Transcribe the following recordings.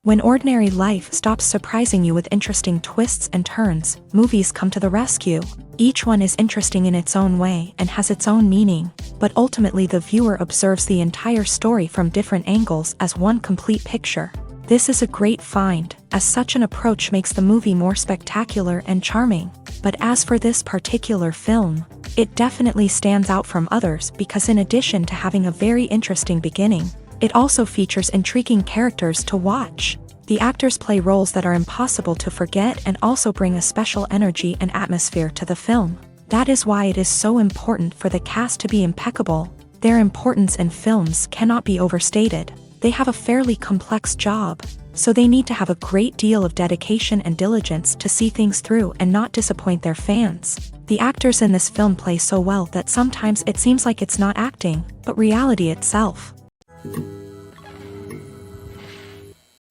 When ordinary life stops surprising you with interesting twists and turns, movies come to the rescue. Each one is interesting in its own way and has its own meaning, but ultimately the viewer observes the entire story from different angles as one complete picture. This is a great find, as such an approach makes the movie more spectacular and charming. But as for this particular film, it definitely stands out from others because in addition to having a very interesting beginning, it also features intriguing characters to watch. The actors play roles that are impossible to forget and also bring a special energy and atmosphere to the film. That is why it is so important for the cast to be impeccable. Their importance in films cannot be overstated. They have a fairly complex job, so they need to have a great deal of dedication and diligence to see things through and not disappoint their fans. The actors in this film play so well that sometimes it seems like it's not acting, but reality itself.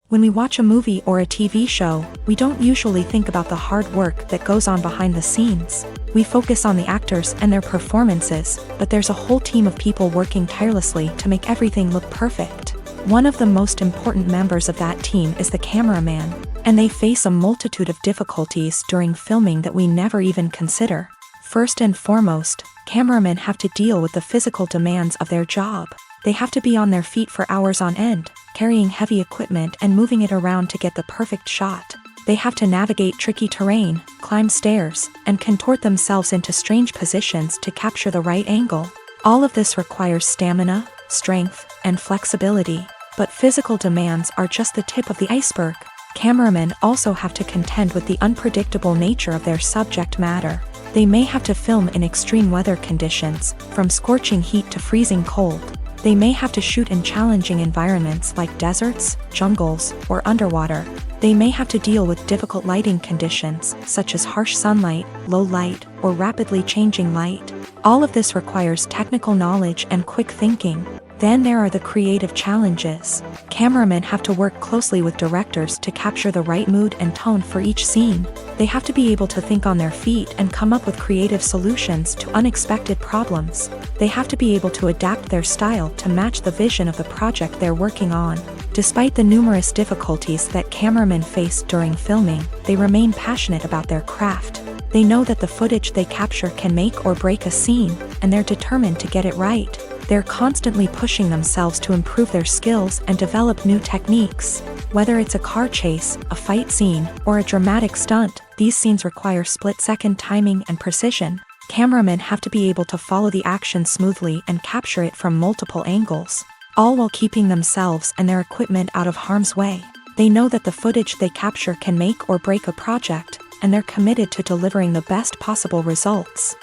When we watch a movie or a TV show, we don't usually think about the hard work that goes on behind the scenes. We focus on the actors and their performances, but there's a whole team of people working tirelessly to make everything look perfect. One of the most important members of that team is the cameraman, and they face a multitude of difficulties during filming that we never even consider. First and foremost, cameramen have to deal with the physical demands of their job. They have to be on their feet for hours on end, carrying heavy equipment and moving it around to get the perfect shot. They have to navigate tricky terrain, climb stairs, and contort themselves into strange positions to capture the right angle. All of this requires stamina, strength, and flexibility. But physical demands are just the tip of the iceberg. Cameramen also have to contend with the unpredictable nature of their subject matter. They may have to film in extreme weather conditions, from scorching heat to freezing cold. They may have to shoot in challenging environments like deserts, jungles, or underwater. They may have to deal with difficult lighting conditions, such as harsh sunlight, low light, or rapidly changing light. All of this requires technical knowledge and quick thinking. Then there are the creative challenges. Cameramen have to work closely with directors to capture the right mood and tone for each scene. They have to be able to think on their feet and come up with creative solutions to unexpected problems. They have to be able to adapt their style to match the vision of the project they're working on. Despite the numerous difficulties that cameramen face during filming, they remain passionate about their craft. They know that the footage they capture can make or break a scene, and they're determined to get it right. They're constantly pushing themselves to improve their skills and develop new techniques. Whether it's a car chase, a fight scene, or a dramatic stunt, these scenes require split-second timing and precision. Cameramen have to be able to follow the action smoothly and capture it from multiple angles, all while keeping themselves and their equipment out of harm's way. They know that the footage they capture can make or break a project, and they're committed to delivering the best possible results.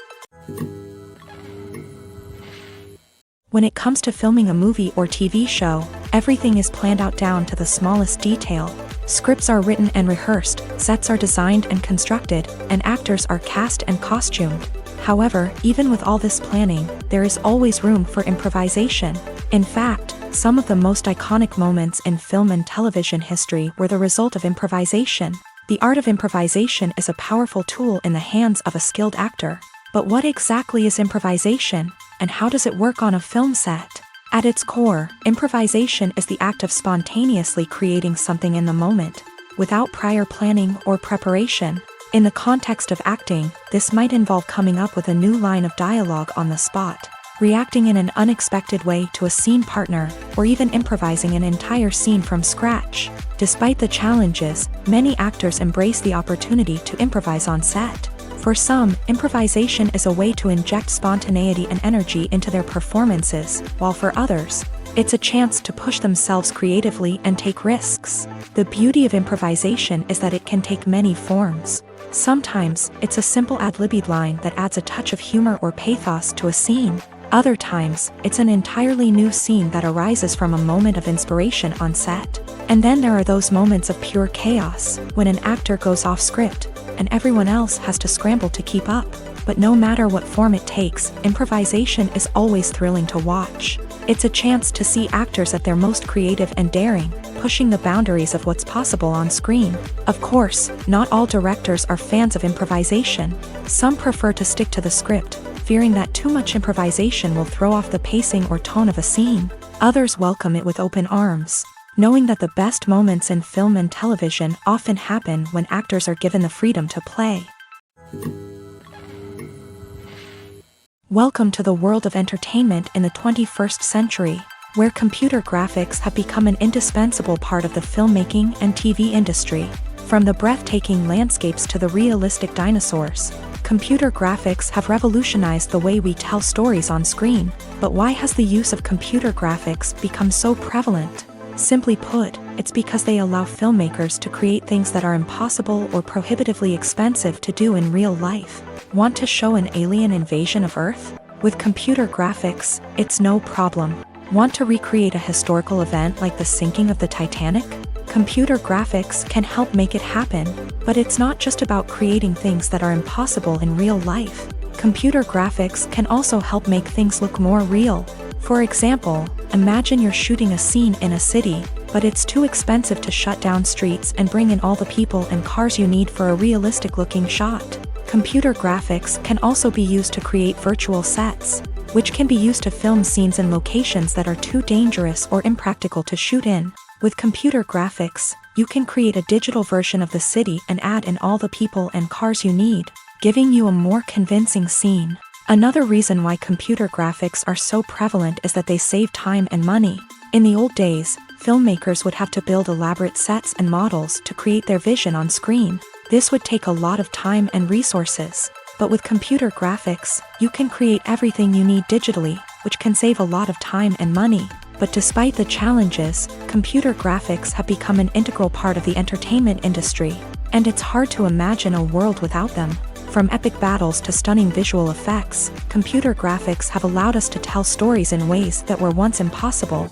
When it comes to filming a movie or TV show, everything is planned out down to the smallest detail. Scripts are written and rehearsed, sets are designed and constructed, and actors are cast and costumed. However, even with all this planning, there is always room for improvisation. In fact, some of the most iconic moments in film and television history were the result of improvisation. The art of improvisation is a powerful tool in the hands of a skilled actor. But what exactly is improvisation, and how does it work on a film set? At its core, improvisation is the act of spontaneously creating something in the moment, without prior planning or preparation. In the context of acting, this might involve coming up with a new line of dialogue on the spot, reacting in an unexpected way to a scene partner, or even improvising an entire scene from scratch. Despite the challenges, many actors embrace the opportunity to improvise on set. For some, improvisation is a way to inject spontaneity and energy into their performances, while for others, it's a chance to push themselves creatively and take risks. The beauty of improvisation is that it can take many forms. Sometimes, it's a simple ad-libbed line that adds a touch of humor or pathos to a scene. Other times, it's an entirely new scene that arises from a moment of inspiration on set. And then there are those moments of pure chaos, when an actor goes off script, and everyone else has to scramble to keep up. But no matter what form it takes, improvisation is always thrilling to watch. It's a chance to see actors at their most creative and daring, pushing the boundaries of what's possible on screen. Of course, not all directors are fans of improvisation. Some prefer to stick to the script, fearing that too much improvisation will throw off the pacing or tone of a scene. Others welcome it with open arms, knowing that the best moments in film and television often happen when actors are given the freedom to play. Welcome to the world of entertainment in the 21st century, where computer graphics have become an indispensable part of the filmmaking and TV industry. From the breathtaking landscapes to the realistic dinosaurs, computer graphics have revolutionized the way we tell stories on screen. But why has the use of computer graphics become so prevalent? Simply put, it's because they allow filmmakers to create things that are impossible or prohibitively expensive to do in real life. Want to show an alien invasion of Earth? With computer graphics, it's no problem. Want to recreate a historical event like the sinking of the Titanic? Computer graphics can help make it happen, but it's not just about creating things that are impossible in real life. Computer graphics can also help make things look more real. For example, imagine you're shooting a scene in a city, but it's too expensive to shut down streets and bring in all the people and cars you need for a realistic-looking shot. Computer graphics can also be used to create virtual sets, which can be used to film scenes in locations that are too dangerous or impractical to shoot in. With computer graphics, you can create a digital version of the city and add in all the people and cars you need, giving you a more convincing scene. Another reason why computer graphics are so prevalent is that they save time and money. In the old days, filmmakers would have to build elaborate sets and models to create their vision on screen. This would take a lot of time and resources. But with computer graphics, you can create everything you need digitally, which can save a lot of time and money. But despite the challenges, computer graphics have become an integral part of the entertainment industry, and it's hard to imagine a world without them. From epic battles to stunning visual effects, computer graphics have allowed us to tell stories in ways that were once impossible.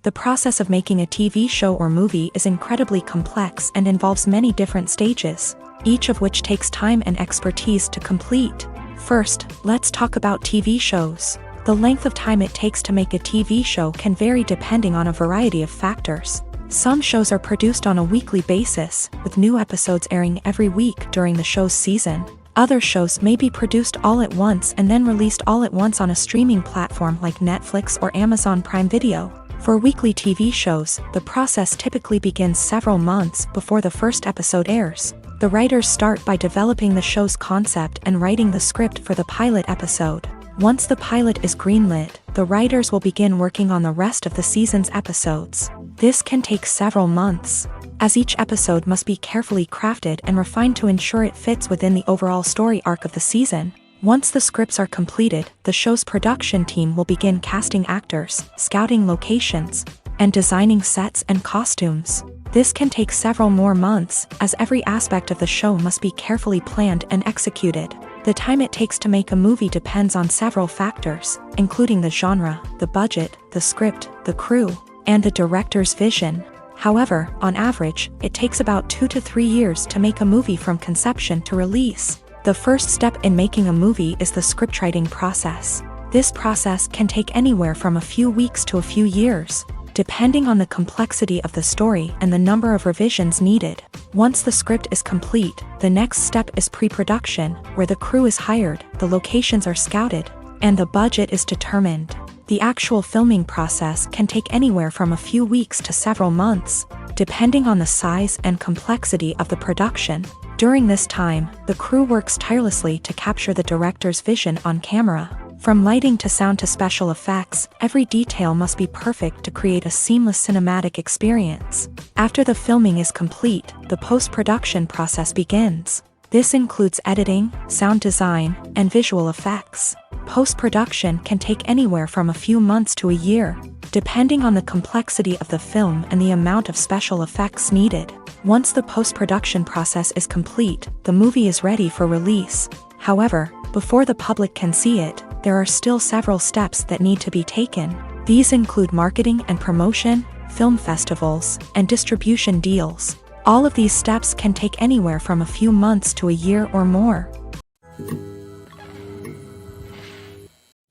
The process of making a TV show or movie is incredibly complex and involves many different stages, each of which takes time and expertise to complete. First, let's talk about TV shows. The length of time it takes to make a TV show can vary depending on a variety of factors. Some shows are produced on a weekly basis, with new episodes airing every week during the show's season. Other shows may be produced all at once and then released all at once on a streaming platform like Netflix or Amazon Prime Video. For weekly TV shows, the process typically begins several months before the first episode airs. The writers start by developing the show's concept and writing the script for the pilot episode. Once the pilot is greenlit, the writers will begin working on the rest of the season's episodes. This can take several months, as each episode must be carefully crafted and refined to ensure it fits within the overall story arc of the season. Once the scripts are completed, the show's production team will begin casting actors, scouting locations, and designing sets and costumes. This can take several more months, as every aspect of the show must be carefully planned and executed. The time it takes to make a movie depends on several factors, including the genre, the budget, the script, the crew, and the director's vision. However, on average, it takes about 2 to 3 years to make a movie from conception to release. The first step in making a movie is the scriptwriting process. This process can take anywhere from a few weeks to a few years, depending on the complexity of the story and the number of revisions needed. Once the script is complete, the next step is pre-production, where the crew is hired, the locations are scouted, and the budget is determined. The actual filming process can take anywhere from a few weeks to several months, depending on the size and complexity of the production. During this time, the crew works tirelessly to capture the director's vision on camera. From lighting to sound to special effects, every detail must be perfect to create a seamless cinematic experience. After the filming is complete, the post-production process begins. This includes editing, sound design, and visual effects. Post-production can take anywhere from a few months to a year, depending on the complexity of the film and the amount of special effects needed. Once the post-production process is complete, the movie is ready for release. However, before the public can see it, there are still several steps that need to be taken. These include marketing and promotion, film festivals, and distribution deals. All of these steps can take anywhere from a few months to a year or more.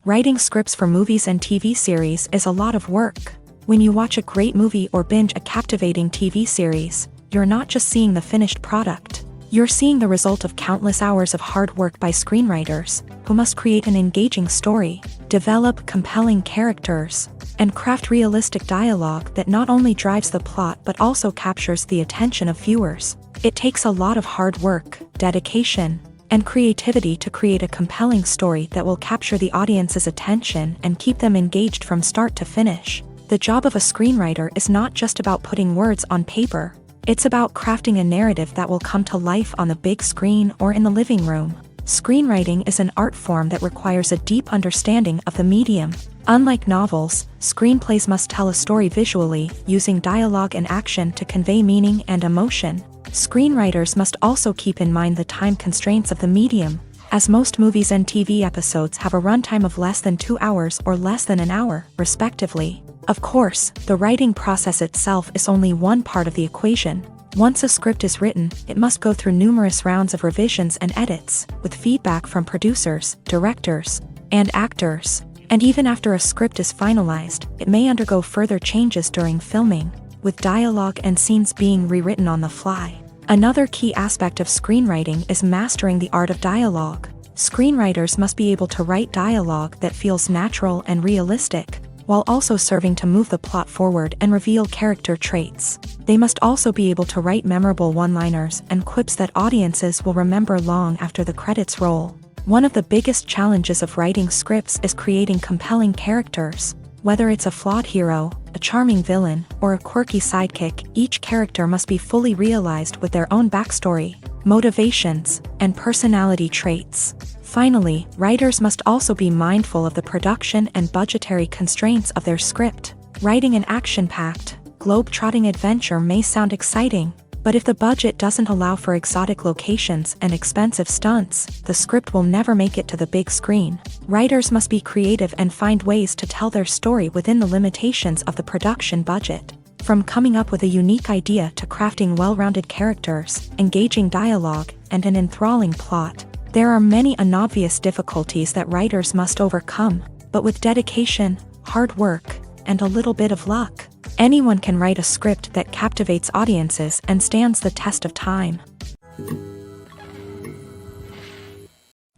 Writing scripts for movies and TV series is a lot of work. When you watch a great movie or binge a captivating TV series, you're not just seeing the finished product. You're seeing the result of countless hours of hard work by screenwriters, who must create an engaging story, develop compelling characters, and craft realistic dialogue that not only drives the plot but also captures the attention of viewers. It takes a lot of hard work, dedication, and creativity to create a compelling story that will capture the audience's attention and keep them engaged from start to finish. The job of a screenwriter is not just about putting words on paper. It's about crafting a narrative that will come to life on the big screen or in the living room. Screenwriting is an art form that requires a deep understanding of the medium. Unlike novels, screenplays must tell a story visually, using dialogue and action to convey meaning and emotion. Screenwriters must also keep in mind the time constraints of the medium, as most movies and TV episodes have a runtime of less than 2 hours or less than an hour, respectively. Of course, the writing process itself is only one part of the equation. Once a script is written, it must go through numerous rounds of revisions and edits, with feedback from producers, directors, and actors. And even after a script is finalized, it may undergo further changes during filming, with dialogue and scenes being rewritten on the fly. Another key aspect of screenwriting is mastering the art of dialogue. Screenwriters must be able to write dialogue that feels natural and realistic, while also serving to move the plot forward and reveal character traits. They must also be able to write memorable one-liners and quips that audiences will remember long after the credits roll. One of the biggest challenges of writing scripts is creating compelling characters. Whether it's a flawed hero, a charming villain, or a quirky sidekick, each character must be fully realized with their own backstory, motivations, and personality traits. Finally, writers must also be mindful of the production and budgetary constraints of their script. Writing an action-packed, globe-trotting adventure may sound exciting, but if the budget doesn't allow for exotic locations and expensive stunts, the script will never make it to the big screen. Writers must be creative and find ways to tell their story within the limitations of the production budget. From coming up with a unique idea to crafting well-rounded characters, engaging dialogue, and an enthralling plot, there are many unobvious difficulties that writers must overcome, but with dedication, hard work, and a little bit of luck, anyone can write a script that captivates audiences and stands the test of time.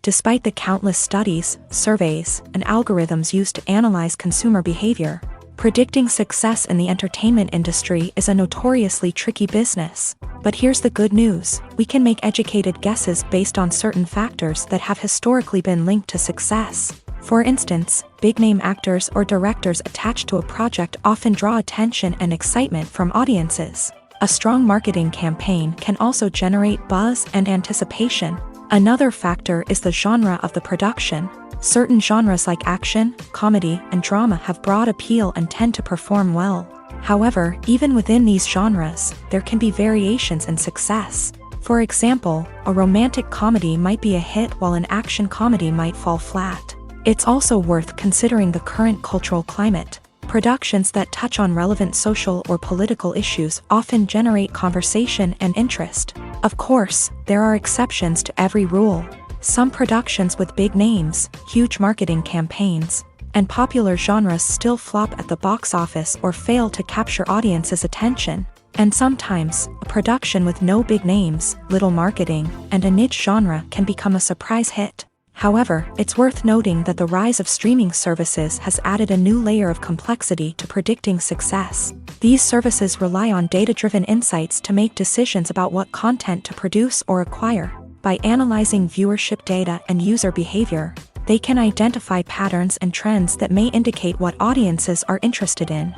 Despite the countless studies, surveys, and algorithms used to analyze consumer behavior, predicting success in the entertainment industry is a notoriously tricky business. But here's the good news: we can make educated guesses based on certain factors that have historically been linked to success. For instance, big-name actors or directors attached to a project often draw attention and excitement from audiences. A strong marketing campaign can also generate buzz and anticipation. Another factor is the genre of the production. Certain genres like action, comedy, and drama have broad appeal and tend to perform well. However, even within these genres, there can be variations in success. For example, a romantic comedy might be a hit while an action comedy might fall flat. It's also worth considering the current cultural climate. Productions that touch on relevant social or political issues often generate conversation and interest. Of course, there are exceptions to every rule. Some productions with big names, huge marketing campaigns, and popular genres still flop at the box office or fail to capture audiences' attention. And sometimes, a production with no big names, little marketing, and a niche genre can become a surprise hit. However, it's worth noting that the rise of streaming services has added a new layer of complexity to predicting success. These services rely on data-driven insights to make decisions about what content to produce or acquire. By analyzing viewership data and user behavior, they can identify patterns and trends that may indicate what audiences are interested in.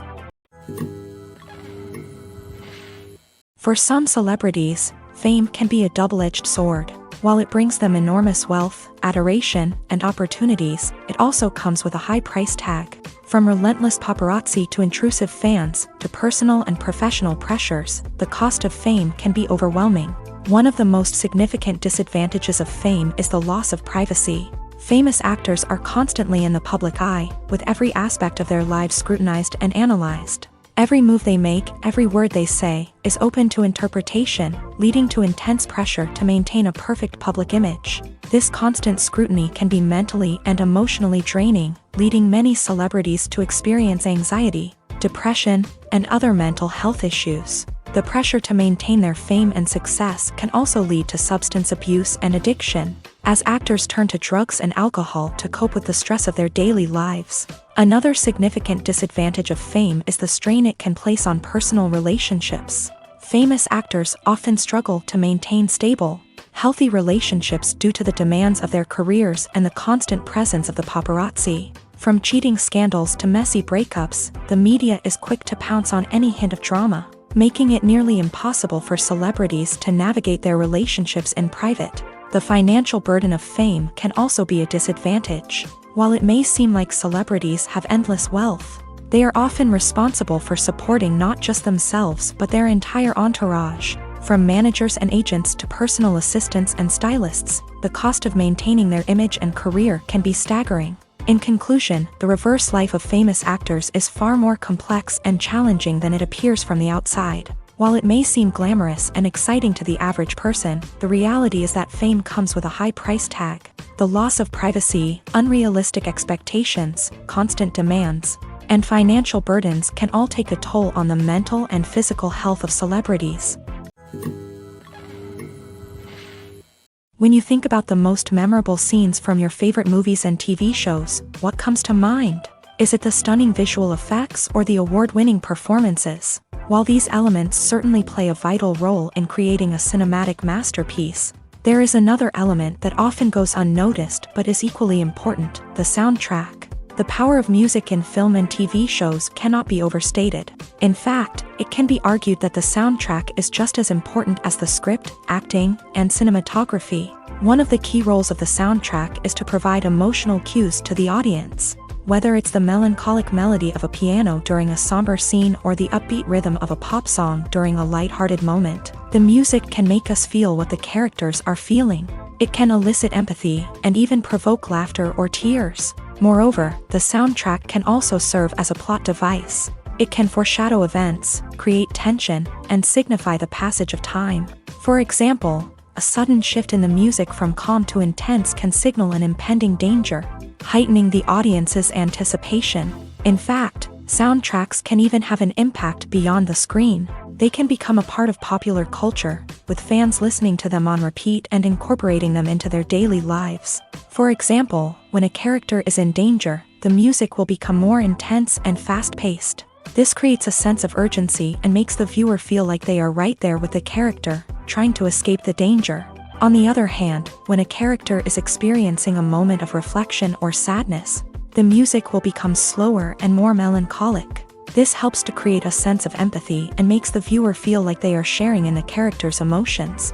For some celebrities, fame can be a double-edged sword. While it brings them enormous wealth, adoration, and opportunities, it also comes with a high price tag. From relentless paparazzi to intrusive fans, to personal and professional pressures, the cost of fame can be overwhelming. One of the most significant disadvantages of fame is the loss of privacy. Famous actors are constantly in the public eye, with every aspect of their lives scrutinized and analyzed. Every move they make, every word they say, is open to interpretation, leading to intense pressure to maintain a perfect public image. This constant scrutiny can be mentally and emotionally draining, leading many celebrities to experience anxiety, depression, and other mental health issues. The pressure to maintain their fame and success can also lead to substance abuse and addiction, as actors turn to drugs and alcohol to cope with the stress of their daily lives. Another significant disadvantage of fame is the strain it can place on personal relationships. Famous actors often struggle to maintain stable, healthy relationships due to the demands of their careers and the constant presence of the paparazzi. From cheating scandals to messy breakups, the media is quick to pounce on any hint of drama, making it nearly impossible for celebrities to navigate their relationships in private. The financial burden of fame can also be a disadvantage. While it may seem like celebrities have endless wealth, they are often responsible for supporting not just themselves but their entire entourage. From managers and agents to personal assistants and stylists, the cost of maintaining their image and career can be staggering. In conclusion, the reverse life of famous actors is far more complex and challenging than it appears from the outside. While it may seem glamorous and exciting to the average person, the reality is that fame comes with a high price tag. The loss of privacy, unrealistic expectations, constant demands, and financial burdens can all take a toll on the mental and physical health of celebrities. When you think about the most memorable scenes from your favorite movies and TV shows, what comes to mind? Is it the stunning visual effects or the award-winning performances? While these elements certainly play a vital role in creating a cinematic masterpiece, there is another element that often goes unnoticed but is equally important: the soundtrack. The power of music in film and TV shows cannot be overstated. In fact, it can be argued that the soundtrack is just as important as the script, acting, and cinematography. One of the key roles of the soundtrack is to provide emotional cues to the audience. Whether it's the melancholic melody of a piano during a somber scene or the upbeat rhythm of a pop song during a light-hearted moment, the music can make us feel what the characters are feeling. It can elicit empathy and even provoke laughter or tears. Moreover, the soundtrack can also serve as a plot device. It can foreshadow events, create tension, and signify the passage of time. For example, a sudden shift in the music from calm to intense can signal an impending danger, heightening the audience's anticipation. In fact, soundtracks can even have an impact beyond the screen. They can become a part of popular culture, with fans listening to them on repeat and incorporating them into their daily lives. For example, when a character is in danger, the music will become more intense and fast-paced. This creates a sense of urgency and makes the viewer feel like they are right there with the character, trying to escape the danger. On the other hand, when a character is experiencing a moment of reflection or sadness, the music will become slower and more melancholic. This helps to create a sense of empathy and makes the viewer feel like they are sharing in the character's emotions.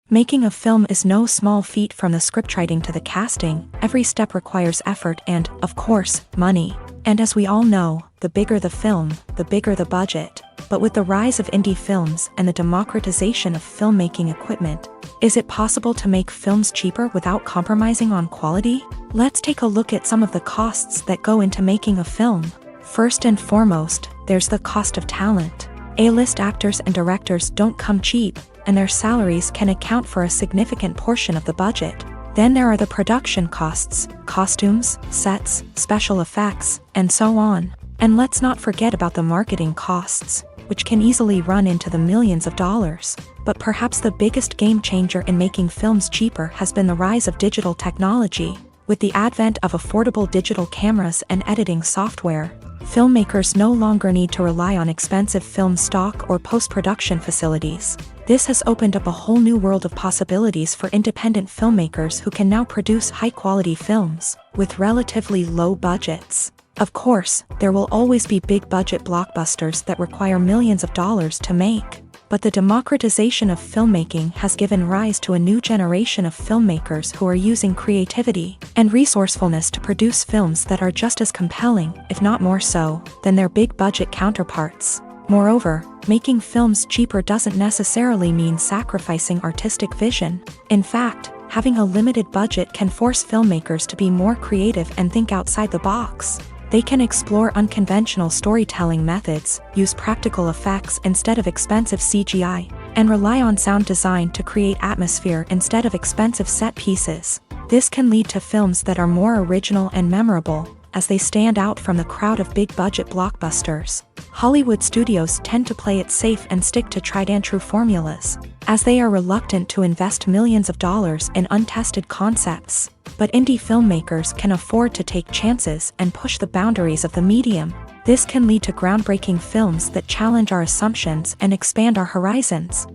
Making a film is no small feat. From the scriptwriting to the casting, every step requires effort and, of course, money. And as we all know, the bigger the film, the bigger the budget. But with the rise of indie films and the democratization of filmmaking equipment, is it possible to make films cheaper without compromising on quality? Let's take a look at some of the costs that go into making a film. First and foremost, there's the cost of talent. A-list actors and directors don't come cheap, and their salaries can account for a significant portion of the budget. Then there are the production costs, costumes, sets, special effects, and so on. And let's not forget about the marketing costs, which can easily run into the millions of dollars. But perhaps the biggest game changer in making films cheaper has been the rise of digital technology. With the advent of affordable digital cameras and editing software, filmmakers no longer need to rely on expensive film stock or post-production facilities. This has opened up a whole new world of possibilities for independent filmmakers who can now produce high-quality films with relatively low budgets. Of course, there will always be big-budget blockbusters that require millions of dollars to make. But the democratization of filmmaking has given rise to a new generation of filmmakers who are using creativity and resourcefulness to produce films that are just as compelling, if not more so, than their big-budget counterparts. Moreover, making films cheaper doesn't necessarily mean sacrificing artistic vision. In fact, having a limited budget can force filmmakers to be more creative and think outside the box. They can explore unconventional storytelling methods, use practical effects instead of expensive CGI, and rely on sound design to create atmosphere instead of expensive set pieces. This can lead to films that are more original and memorable, as they stand out from the crowd of big-budget blockbusters. Hollywood studios tend to play it safe and stick to tried-and-true formulas, as they are reluctant to invest millions of dollars in untested concepts. But indie filmmakers can afford to take chances and push the boundaries of the medium. This can lead to groundbreaking films that challenge our assumptions and expand our horizons.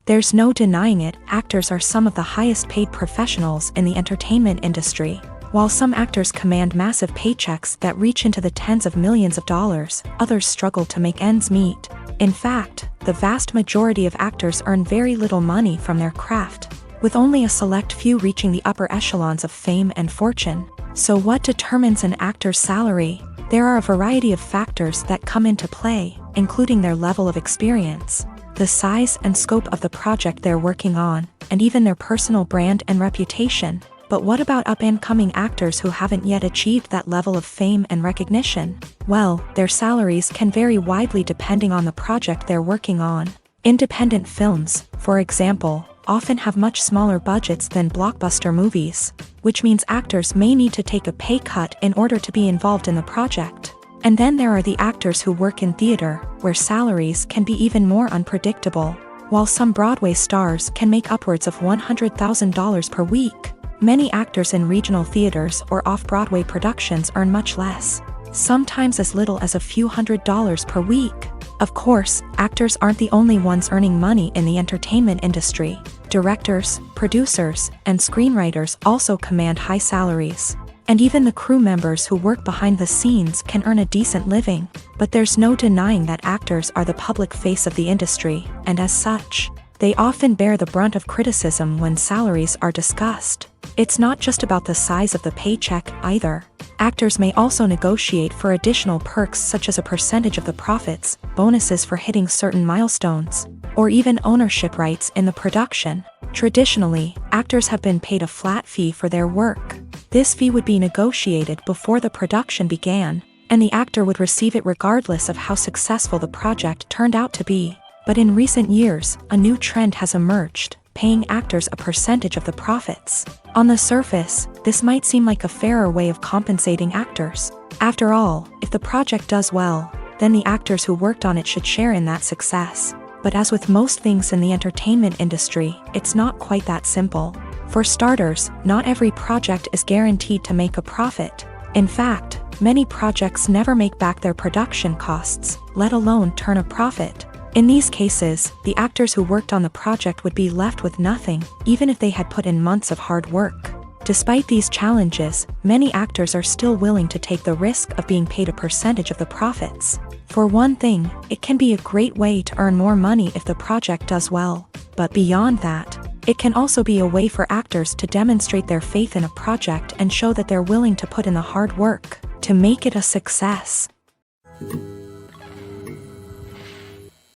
There's no denying it, actors are some of the highest-paid professionals in the entertainment industry. While some actors command massive paychecks that reach into the tens of millions of dollars, others struggle to make ends meet. In fact, the vast majority of actors earn very little money from their craft, with only a select few reaching the upper echelons of fame and fortune. So what determines an actor's salary? There are a variety of factors that come into play, including their level of experience, the size and scope of the project they're working on, and even their personal brand and reputation. But what about up-and-coming actors who haven't yet achieved that level of fame and recognition? Well, their salaries can vary widely depending on the project they're working on. Independent films, for example, often have much smaller budgets than blockbuster movies, which means actors may need to take a pay cut in order to be involved in the project. And then there are the actors who work in theater, where salaries can be even more unpredictable. While some Broadway stars can make upwards of $100,000 per week, many actors in regional theaters or off-Broadway productions earn much less, sometimes as little as a few $100s per week. Of course, actors aren't the only ones earning money in the entertainment industry. Directors, producers, and screenwriters also command high salaries. And even the crew members who work behind the scenes can earn a decent living. But there's no denying that actors are the public face of the industry, and as such, they often bear the brunt of criticism when salaries are discussed. It's not just about the size of the paycheck, either. Actors may also negotiate for additional perks such as a percentage of the profits, bonuses for hitting certain milestones, or even ownership rights in the production. Traditionally, actors have been paid a flat fee for their work. This fee would be negotiated before the production began, and the actor would receive it regardless of how successful the project turned out to be. But in recent years, a new trend has emerged, paying actors a percentage of the profits. On the surface, this might seem like a fairer way of compensating actors. After all, if the project does well, then the actors who worked on it should share in that success. But as with most things in the entertainment industry, it's not quite that simple. For starters, not every project is guaranteed to make a profit. In fact, many projects never make back their production costs, let alone turn a profit. In these cases, the actors who worked on the project would be left with nothing, even if they had put in months of hard work. Despite these challenges, many actors are still willing to take the risk of being paid a percentage of the profits. For one thing, it can be a great way to earn more money if the project does well. But beyond that, it can also be a way for actors to demonstrate their faith in a project and show that they're willing to put in the hard work to make it a success.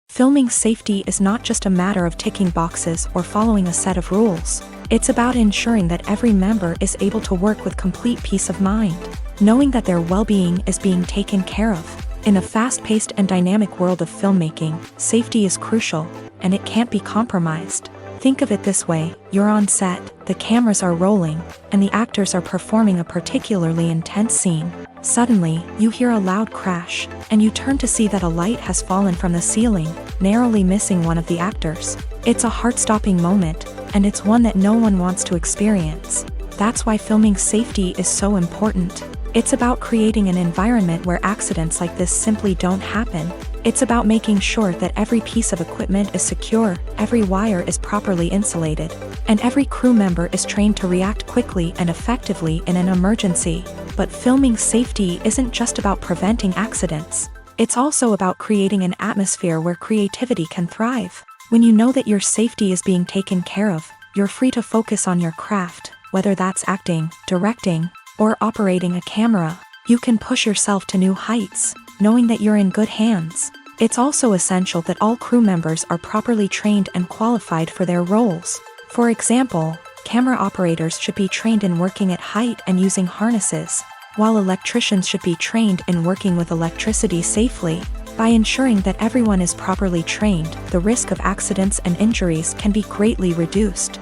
Filming safety is not just a matter of ticking boxes or following a set of rules. It's about ensuring that every member is able to work with complete peace of mind, knowing that their well-being is being taken care of. In a fast-paced and dynamic world of filmmaking, safety is crucial, and it can't be compromised. Think of it this way: you're on set, the cameras are rolling, and the actors are performing a particularly intense scene. Suddenly, you hear a loud crash, and you turn to see that a light has fallen from the ceiling, narrowly missing one of the actors. It's a heart-stopping moment, and it's one that no one wants to experience. That's why filming safety is so important. It's about creating an environment where accidents like this simply don't happen. It's about making sure that every piece of equipment is secure, every wire is properly insulated, and every crew member is trained to react quickly and effectively in an emergency. But filming safety isn't just about preventing accidents. It's also about creating an atmosphere where creativity can thrive. When you know that your safety is being taken care of, you're free to focus on your craft, whether that's acting, directing, or operating a camera. You can push yourself to new heights, knowing that you're in good hands. It's also essential that all crew members are properly trained and qualified for their roles. For example, camera operators should be trained in working at height and using harnesses, while electricians should be trained in working with electricity safely. By ensuring that everyone is properly trained, the risk of accidents and injuries can be greatly reduced.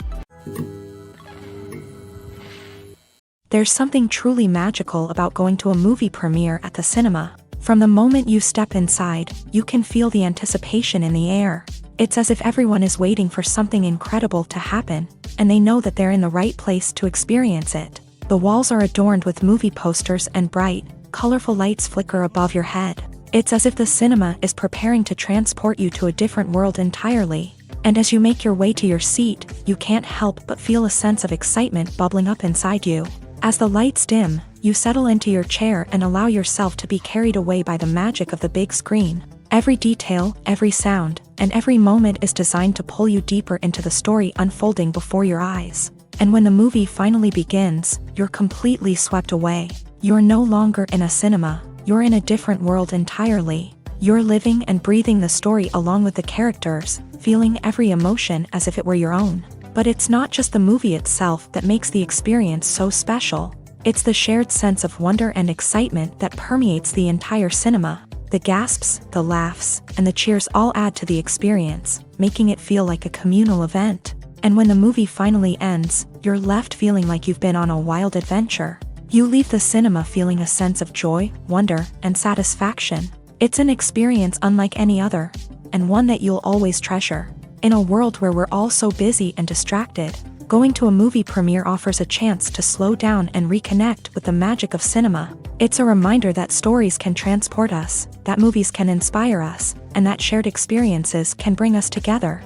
There's something truly magical about going to a movie premiere at the cinema. From the moment you step inside, you can feel the anticipation in the air. It's as if everyone is waiting for something incredible to happen, and they know that they're in the right place to experience it. The walls are adorned with movie posters and bright, colorful lights flicker above your head. It's as if the cinema is preparing to transport you to a different world entirely. And as you make your way to your seat, you can't help but feel a sense of excitement bubbling up inside you. As the lights dim, you settle into your chair and allow yourself to be carried away by the magic of the big screen. Every detail, every sound, and every moment is designed to pull you deeper into the story unfolding before your eyes. And when the movie finally begins, you're completely swept away. You're no longer in a cinema, you're in a different world entirely. You're living and breathing the story along with the characters, feeling every emotion as if it were your own. But it's not just the movie itself that makes the experience so special. It's the shared sense of wonder and excitement that permeates the entire cinema. The gasps, the laughs, and the cheers all add to the experience, making it feel like a communal event. And when the movie finally ends, you're left feeling like you've been on a wild adventure. You leave the cinema feeling a sense of joy, wonder, and satisfaction. It's an experience unlike any other, and one that you'll always treasure. In a world where we're all so busy and distracted, going to a movie premiere offers a chance to slow down and reconnect with the magic of cinema. It's a reminder that stories can transport us, that movies can inspire us, and that shared experiences can bring us together.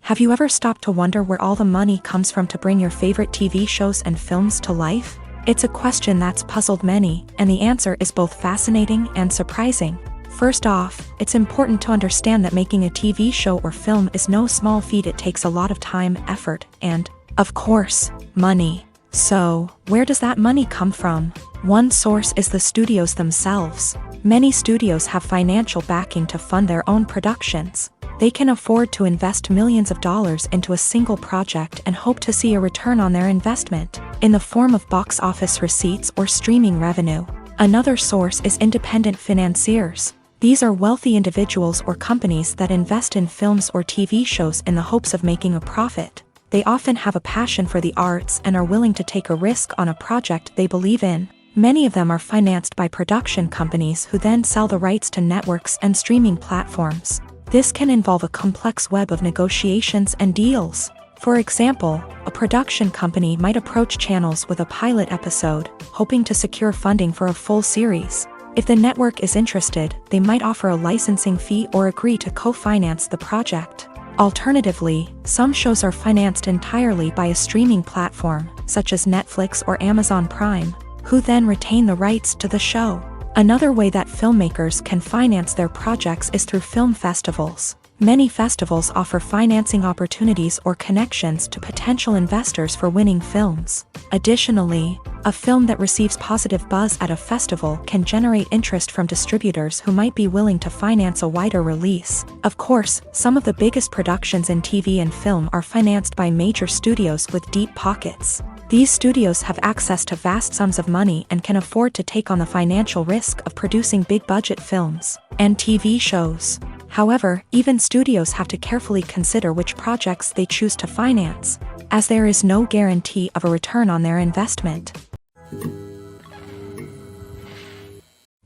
Have you ever stopped to wonder where all the money comes from to bring your favorite TV shows and films to life? It's a question that's puzzled many, and the answer is both fascinating and surprising. First off, it's important to understand that making a TV show or film is no small feat. It takes a lot of time, effort, and, of course, money. So, where does that money come from? One source is the studios themselves. Many studios have financial backing to fund their own productions. They can afford to invest millions of dollars into a single project and hope to see a return on their investment, in the form of box office receipts or streaming revenue. Another source is independent financiers. These are wealthy individuals or companies that invest in films or TV shows in the hopes of making a profit. They often have a passion for the arts and are willing to take a risk on a project they believe in. Many of them are financed by production companies who then sell the rights to networks and streaming platforms. This can involve a complex web of negotiations and deals. For example, a production company might approach channels with a pilot episode, hoping to secure funding for a full series. If the network is interested, they might offer a licensing fee or agree to co-finance the project. Alternatively, some shows are financed entirely by a streaming platform, such as Netflix or Amazon Prime, who then retain the rights to the show. Another way that filmmakers can finance their projects is through film festivals. Many festivals offer financing opportunities or connections to potential investors for winning films. Additionally, a film that receives positive buzz at a festival can generate interest from distributors who might be willing to finance a wider release. Of course, some of the biggest productions in TV and film are financed by major studios with deep pockets. These studios have access to vast sums of money and can afford to take on the financial risk of producing big-budget films and TV shows. However, even studios have to carefully consider which projects they choose to finance, as there is no guarantee of a return on their investment.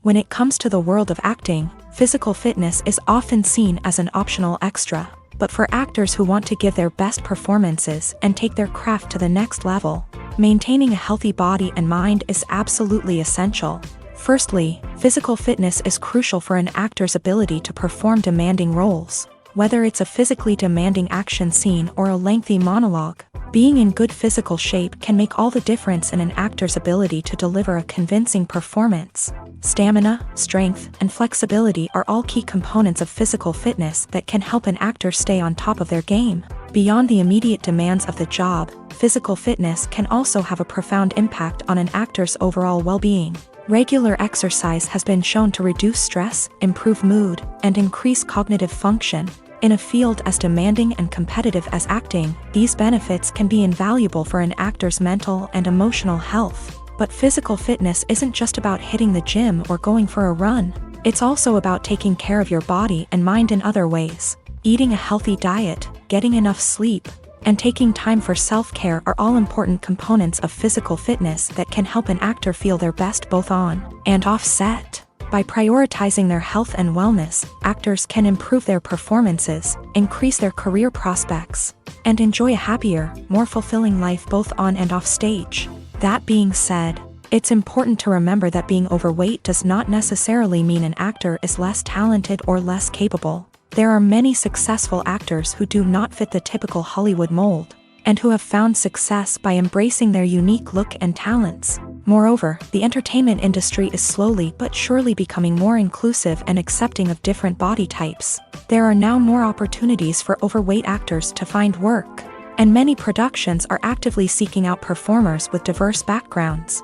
When it comes to the world of acting, physical fitness is often seen as an optional extra. But for actors who want to give their best performances and take their craft to the next level, maintaining a healthy body and mind is absolutely essential. Firstly, physical fitness is crucial for an actor's ability to perform demanding roles. Whether it's a physically demanding action scene or a lengthy monologue, being in good physical shape can make all the difference in an actor's ability to deliver a convincing performance. Stamina, strength, and flexibility are all key components of physical fitness that can help an actor stay on top of their game. Beyond the immediate demands of the job, physical fitness can also have a profound impact on an actor's overall well-being. Regular exercise has been shown to reduce stress, improve mood, and increase cognitive function. In a field as demanding and competitive as acting, these benefits can be invaluable for an actor's mental and emotional health. But physical fitness isn't just about hitting the gym or going for a run. It's also about taking care of your body and mind in other ways. Eating a healthy diet, getting enough sleep, and taking time for self-care are all important components of physical fitness that can help an actor feel their best both on and off set. By prioritizing their health and wellness, actors can improve their performances, increase their career prospects, and enjoy a happier, more fulfilling life both on and off stage. That being said, it's important to remember that being overweight does not necessarily mean an actor is less talented or less capable. There are many successful actors who do not fit the typical Hollywood mold, and who have found success by embracing their unique look and talents. Moreover, the entertainment industry is slowly but surely becoming more inclusive and accepting of different body types. There are now more opportunities for overweight actors to find work, and many productions are actively seeking out performers with diverse backgrounds.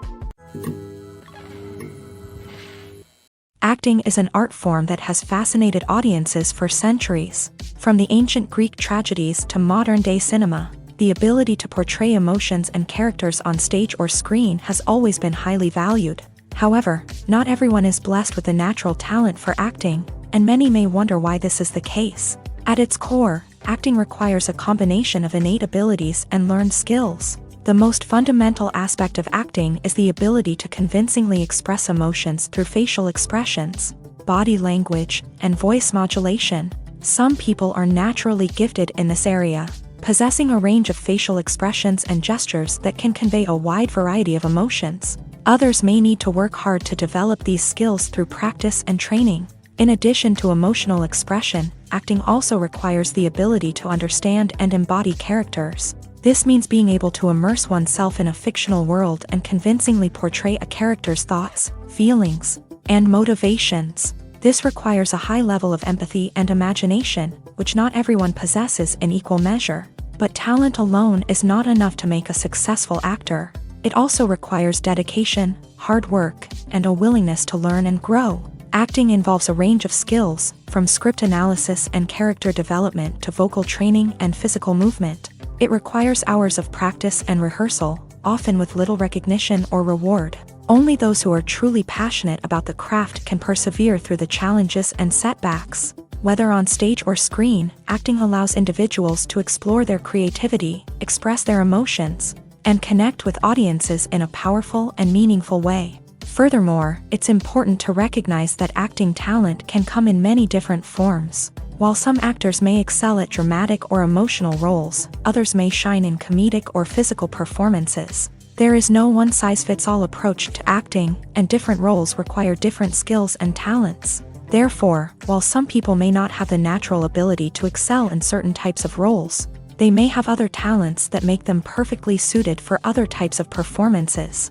Acting is an art form that has fascinated audiences for centuries. From the ancient Greek tragedies to modern-day cinema, the ability to portray emotions and characters on stage or screen has always been highly valued. However, not everyone is blessed with the natural talent for acting, and many may wonder why this is the case. At its core, acting requires a combination of innate abilities and learned skills. The most fundamental aspect of acting is the ability to convincingly express emotions through facial expressions, body language, and voice modulation. Some people are naturally gifted in this area, possessing a range of facial expressions and gestures that can convey a wide variety of emotions. Others may need to work hard to develop these skills through practice and training. In addition to emotional expression, acting also requires the ability to understand and embody characters. This means being able to immerse oneself in a fictional world and convincingly portray a character's thoughts, feelings, and motivations. This requires a high level of empathy and imagination, which not everyone possesses in equal measure. But talent alone is not enough to make a successful actor. It also requires dedication, hard work, and a willingness to learn and grow. Acting involves a range of skills, from script analysis and character development to vocal training and physical movement. It requires hours of practice and rehearsal, often with little recognition or reward. Only those who are truly passionate about the craft can persevere through the challenges and setbacks. Whether on stage or screen, acting allows individuals to explore their creativity, express their emotions, and connect with audiences in a powerful and meaningful way. Furthermore, it's important to recognize that acting talent can come in many different forms. While some actors may excel at dramatic or emotional roles, others may shine in comedic or physical performances. There is no one-size-fits-all approach to acting, and different roles require different skills and talents. Therefore, while some people may not have the natural ability to excel in certain types of roles, they may have other talents that make them perfectly suited for other types of performances.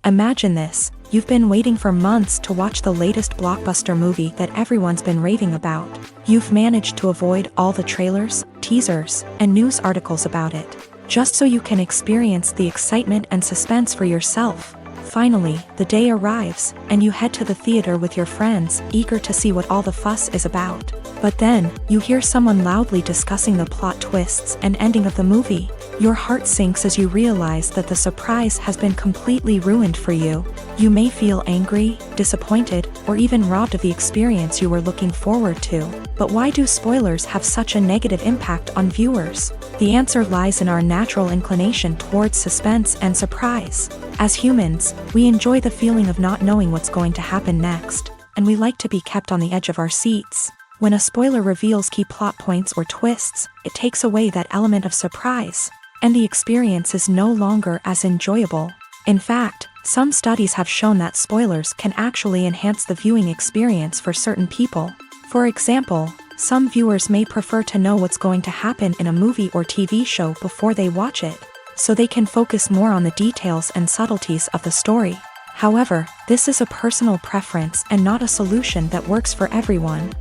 Imagine this: you've been waiting for months to watch the latest blockbuster movie that everyone's been raving about. You've managed to avoid all the trailers, teasers, and news articles about it, just so you can experience the excitement and suspense for yourself. Finally, the day arrives, and you head to the theater with your friends, eager to see what all the fuss is about. But then, you hear someone loudly discussing the plot twists and ending of the movie. Your heart sinks as you realize that the surprise has been completely ruined for you. You may feel angry, disappointed, or even robbed of the experience you were looking forward to. But why do spoilers have such a negative impact on viewers? The answer lies in our natural inclination towards suspense and surprise. As humans, we enjoy the feeling of not knowing what's going to happen next. and we like to be kept on the edge of our seats. When a spoiler reveals key plot points or twists, it takes away that element of surprise, and the experience is no longer as enjoyable. In fact, some studies have shown that spoilers can actually enhance the viewing experience for certain people. For example, some viewers may prefer to know what's going to happen in a movie or TV show before they watch it, so they can focus more on the details and subtleties of the story. However, this is a personal preference and not a solution that works for everyone.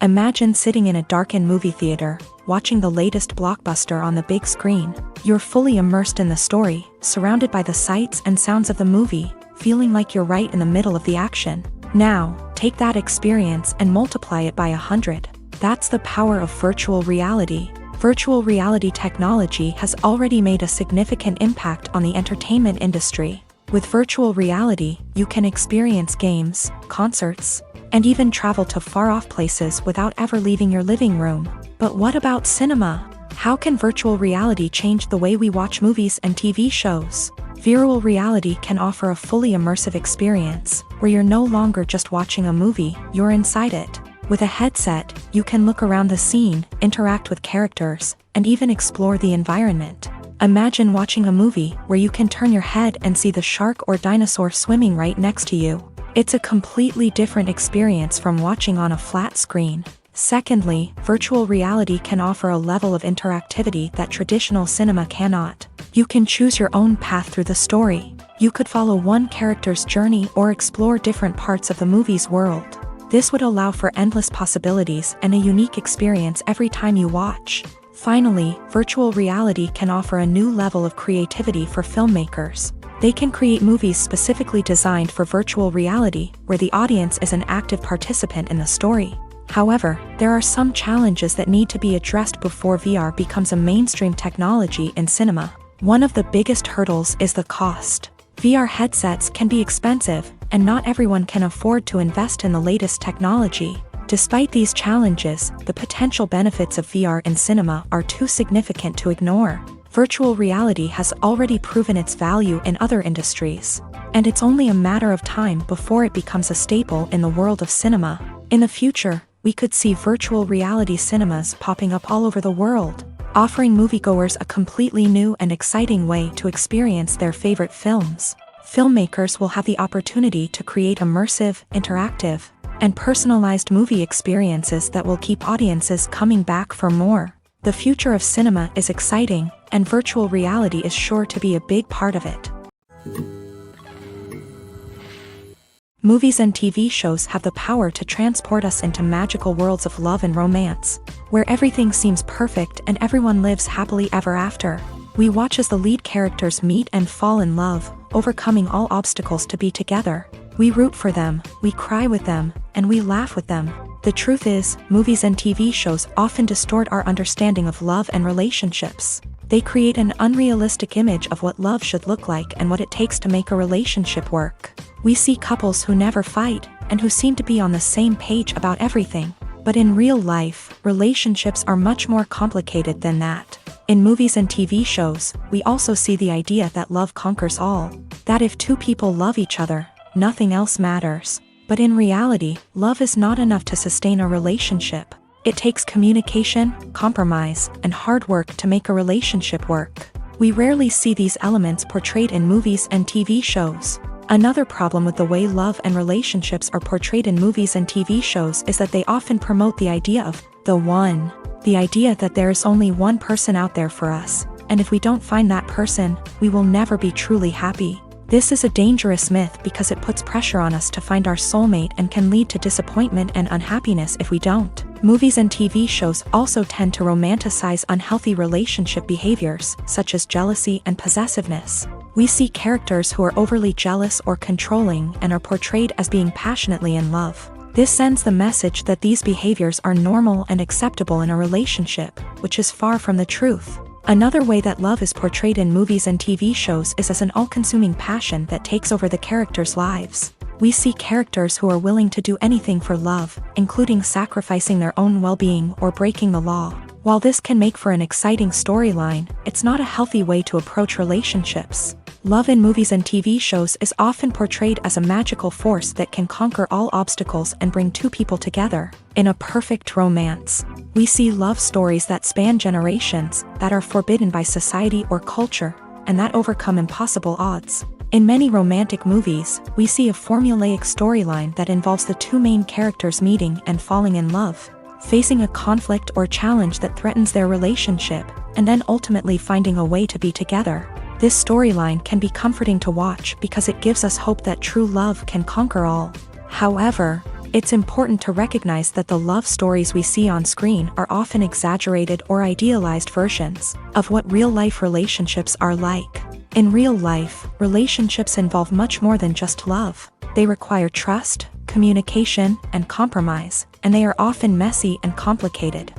Imagine sitting in a darkened movie theater, watching the latest blockbuster on the big screen. You're fully immersed in the story, surrounded by the sights and sounds of the movie, feeling like you're right in the middle of the action. Now, take that experience and multiply it by 100. That's the power of virtual reality. Virtual reality technology has already made a significant impact on the entertainment industry. With virtual reality, you can experience games, concerts, and even travel to far-off places without ever leaving your living room. But what about cinema? How can virtual reality change the way we watch movies and TV shows? Virtual reality can offer a fully immersive experience, where you're no longer just watching a movie, you're inside it. With a headset, you can look around the scene, interact with characters, and even explore the environment. Imagine watching a movie where you can turn your head and see the shark or dinosaur swimming right next to you. It's a completely different experience from watching on a flat screen. Secondly, virtual reality can offer a level of interactivity that traditional cinema cannot. You can choose your own path through the story. You could follow one character's journey or explore different parts of the movie's world. This would allow for endless possibilities and a unique experience every time you watch. Finally, virtual reality can offer a new level of creativity for filmmakers. They can create movies specifically designed for virtual reality, where the audience is an active participant in the story. However, there are some challenges that need to be addressed before VR becomes a mainstream technology in cinema. One of the biggest hurdles is the cost. VR headsets can be expensive, and not everyone can afford to invest in the latest technology. Despite these challenges, the potential benefits of VR in cinema are too significant to ignore. Virtual reality has already proven its value in other industries, and it's only a matter of time before it becomes a staple in the world of cinema. In the future, we could see virtual reality cinemas popping up all over the world, offering moviegoers a completely new and exciting way to experience their favorite films. Filmmakers will have the opportunity to create immersive, interactive, and personalized movie experiences that will keep audiences coming back for more. The future of cinema is exciting, and virtual reality is sure to be a big part of it. Movies and TV shows have the power to transport us into magical worlds of love and romance, where everything seems perfect and everyone lives happily ever after. We watch as the lead characters meet and fall in love, overcoming all obstacles to be together. We root for them, we cry with them, and we laugh with them. The truth is, movies and TV shows often distort our understanding of love and relationships. They create an unrealistic image of what love should look like and what it takes to make a relationship work. We see couples who never fight, and who seem to be on the same page about everything. But in real life, relationships are much more complicated than that. In movies and TV shows, we also see the idea that love conquers all. That if two people love each other, nothing else matters. But in reality, love is not enough to sustain a relationship. It takes communication, compromise, and hard work to make a relationship work. We rarely see these elements portrayed in movies and TV shows. Another problem with the way love and relationships are portrayed in movies and TV shows is that they often promote the idea of the one. The idea that there is only one person out there for us, and if we don't find that person, we will never be truly happy. This is a dangerous myth because it puts pressure on us to find our soulmate and can lead to disappointment and unhappiness if we don't. Movies and TV shows also tend to romanticize unhealthy relationship behaviors, such as jealousy and possessiveness. We see characters who are overly jealous or controlling and are portrayed as being passionately in love. This sends the message that these behaviors are normal and acceptable in a relationship, which is far from the truth. Another way that love is portrayed in movies and TV shows is as an all-consuming passion that takes over the characters' lives. We see characters who are willing to do anything for love, including sacrificing their own well-being or breaking the law. While this can make for an exciting storyline, it's not a healthy way to approach relationships. Love in movies and TV shows is often portrayed as a magical force that can conquer all obstacles and bring two people together. In a perfect romance, we see love stories that span generations, that are forbidden by society or culture, and that overcome impossible odds. In many romantic movies, we see a formulaic storyline that involves the two main characters meeting and falling in love, facing a conflict or challenge that threatens their relationship, and then ultimately finding a way to be together. This storyline can be comforting to watch because it gives us hope that true love can conquer all. However, it's important to recognize that the love stories we see on screen are often exaggerated or idealized versions of what real-life relationships are like. In real life, relationships involve much more than just love. They require trust, communication, and compromise, and they are often messy and complicated.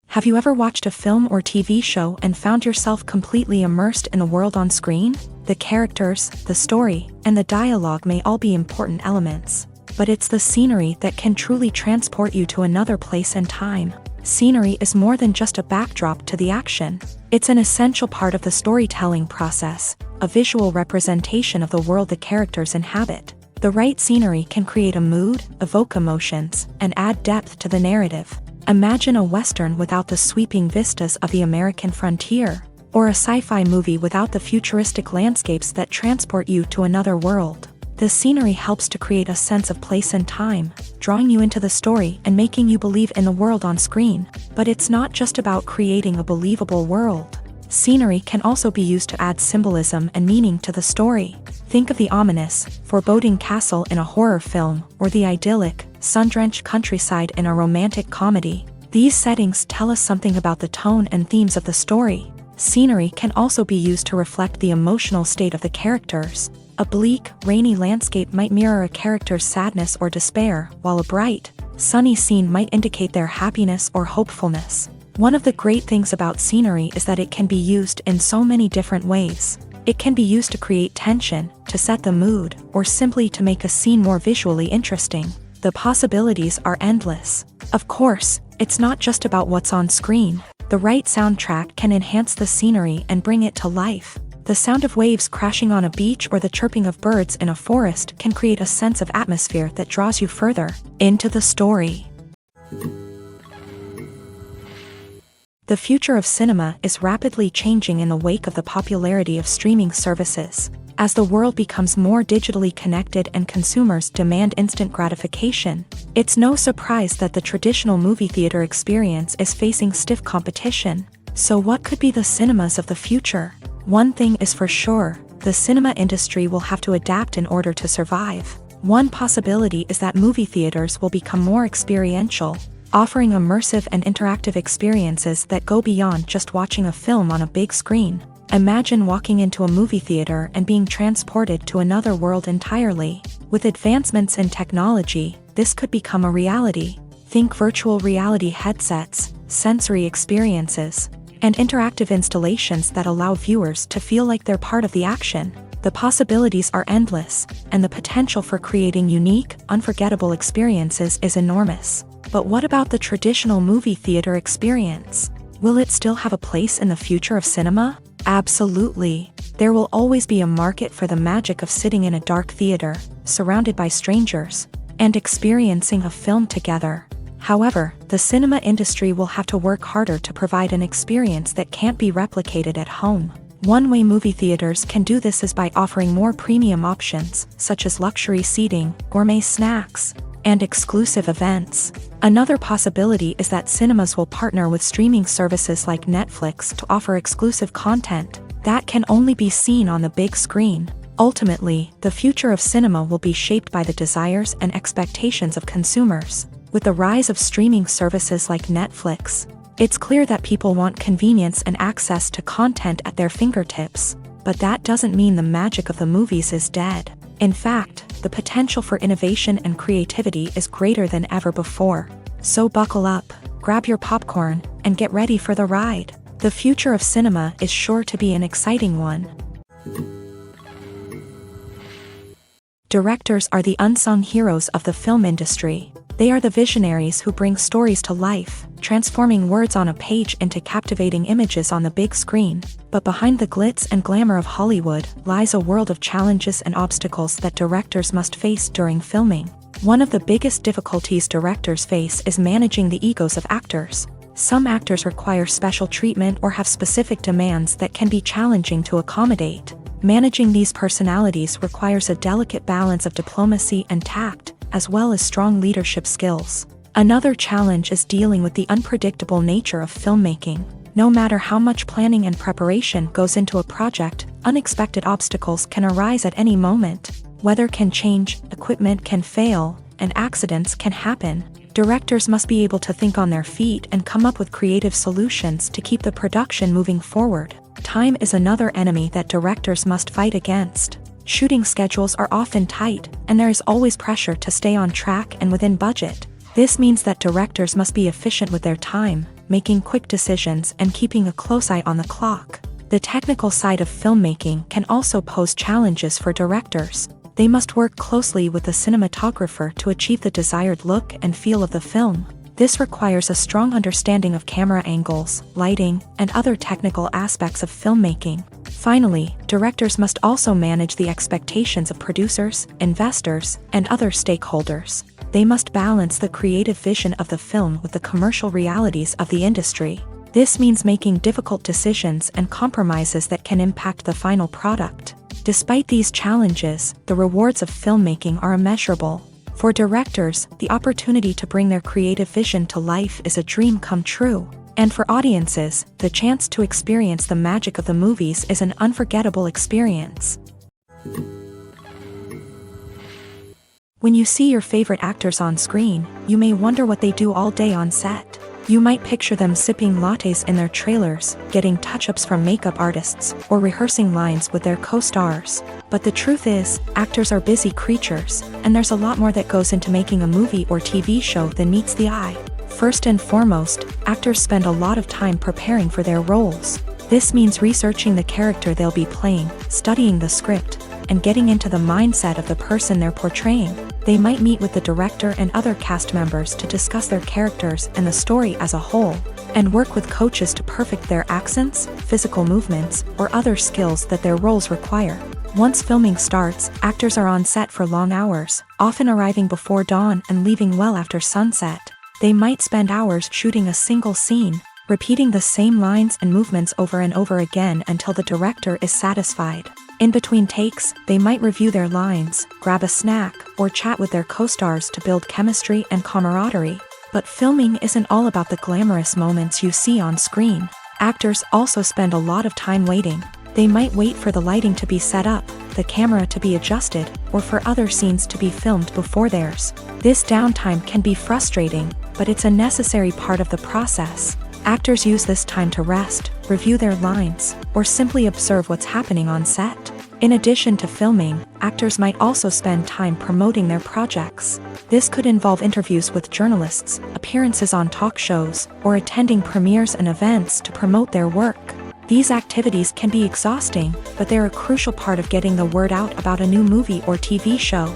Have you ever watched a film or TV show and found yourself completely immersed in the world on screen? The characters, the story, and the dialogue may all be important elements, but it's the scenery that can truly transport you to another place and time. Scenery is more than just a backdrop to the action. It's an essential part of the storytelling process, a visual representation of the world the characters inhabit. The right scenery can create a mood, evoke emotions, and add depth to the narrative. Imagine a Western without the sweeping vistas of the American frontier, or a sci-fi movie without the futuristic landscapes that transport you to another world. The scenery helps to create a sense of place and time, drawing you into the story and making you believe in the world on screen. But it's not just about creating a believable world. Scenery can also be used to add symbolism and meaning to the story. Think of the ominous, foreboding castle in a horror film, or the idyllic, sun-drenched countryside in a romantic comedy. These settings tell us something about the tone and themes of the story. Scenery can also be used to reflect the emotional state of the characters. A bleak, rainy landscape might mirror a character's sadness or despair, while a bright, sunny scene might indicate their happiness or hopefulness. One of the great things about scenery is that it can be used in so many different ways. It can be used to create tension, to set the mood, or simply to make a scene more visually interesting. The possibilities are endless. Of course, it's not just about what's on screen. The right soundtrack can enhance the scenery and bring it to life. The sound of waves crashing on a beach or the chirping of birds in a forest can create a sense of atmosphere that draws you further into the story. The future of cinema is rapidly changing in the wake of the popularity of streaming services. As the world becomes more digitally connected and consumers demand instant gratification, it's no surprise that the traditional movie theater experience is facing stiff competition. So what could be the cinemas of the future? One thing is for sure, the cinema industry will have to adapt in order to survive. One possibility is that movie theaters will become more experiential, offering immersive and interactive experiences that go beyond just watching a film on a big screen. Imagine walking into a movie theater and being transported to another world entirely. With advancements in technology, this could become a reality. Think virtual reality headsets, sensory experiences, and interactive installations that allow viewers to feel like they're part of the action. The possibilities are endless, and the potential for creating unique, unforgettable experiences is enormous. But what about the traditional movie theater experience? Will it still have a place in the future of cinema? Absolutely. There will always be a market for the magic of sitting in a dark theater, surrounded by strangers, and experiencing a film together. However, the cinema industry will have to work harder to provide an experience that can't be replicated at home. One way movie theaters can do this is by offering more premium options, such as luxury seating, gourmet snacks, and exclusive events. Another possibility is that cinemas will partner with streaming services like Netflix to offer exclusive content that can only be seen on the big screen. Ultimately, the future of cinema will be shaped by the desires and expectations of consumers. With the rise of streaming services like Netflix, it's clear that people want convenience and access to content at their fingertips. But that doesn't mean the magic of the movies is dead. In fact, the potential for innovation and creativity is greater than ever before. So buckle up, grab your popcorn, and get ready for the ride. The future of cinema is sure to be an exciting one. Directors are the unsung heroes of the film industry. They are the visionaries who bring stories to life, transforming words on a page into captivating images on the big screen. But behind the glitz and glamour of Hollywood lies a world of challenges and obstacles that directors must face during filming. One of the biggest difficulties directors face is managing the egos of actors. Some actors require special treatment or have specific demands that can be challenging to accommodate. Managing these personalities requires a delicate balance of diplomacy and tact, as well as strong leadership skills. Another challenge is dealing with the unpredictable nature of filmmaking. No matter how much planning and preparation goes into a project, unexpected obstacles can arise at any moment. Weather can change, equipment can fail, and accidents can happen. Directors must be able to think on their feet and come up with creative solutions to keep the production moving forward. Time is another enemy that directors must fight against. Shooting schedules are often tight, and there is always pressure to stay on track and within budget. This means that directors must be efficient with their time, making quick decisions and keeping a close eye on the clock. The technical side of filmmaking can also pose challenges for directors. They must work closely with the cinematographer to achieve the desired look and feel of the film. This requires a strong understanding of camera angles, lighting, and other technical aspects of filmmaking. Finally, directors must also manage the expectations of producers, investors, and other stakeholders. They must balance the creative vision of the film with the commercial realities of the industry. This means making difficult decisions and compromises that can impact the final product. Despite these challenges, the rewards of filmmaking are immeasurable. For directors, the opportunity to bring their creative vision to life is a dream come true. And for audiences, the chance to experience the magic of the movies is an unforgettable experience. When you see your favorite actors on screen, you may wonder what they do all day on set. You might picture them sipping lattes in their trailers, getting touch-ups from makeup artists, or rehearsing lines with their co-stars. But the truth is, actors are busy creatures, and there's a lot more that goes into making a movie or TV show than meets the eye. First and foremost, actors spend a lot of time preparing for their roles. This means researching the character they'll be playing, studying the script, and getting into the mindset of the person they're portraying. They might meet with the director and other cast members to discuss their characters and the story as a whole, and work with coaches to perfect their accents, physical movements, or other skills that their roles require. Once filming starts, actors are on set for long hours, often arriving before dawn and leaving well after sunset. They might spend hours shooting a single scene, repeating the same lines and movements over and over again until the director is satisfied. In between takes, they might review their lines, grab a snack, or chat with their co-stars to build chemistry and camaraderie. But filming isn't all about the glamorous moments you see on screen. Actors also spend a lot of time waiting. They might wait for the lighting to be set up, the camera to be adjusted, or for other scenes to be filmed before theirs. This downtime can be frustrating, but it's a necessary part of the process. Actors use this time to rest, review their lines, or simply observe what's happening on set. In addition to filming, actors might also spend time promoting their projects. This could involve interviews with journalists, appearances on talk shows, or attending premieres and events to promote their work. These activities can be exhausting, but they're a crucial part of getting the word out about a new movie or TV show.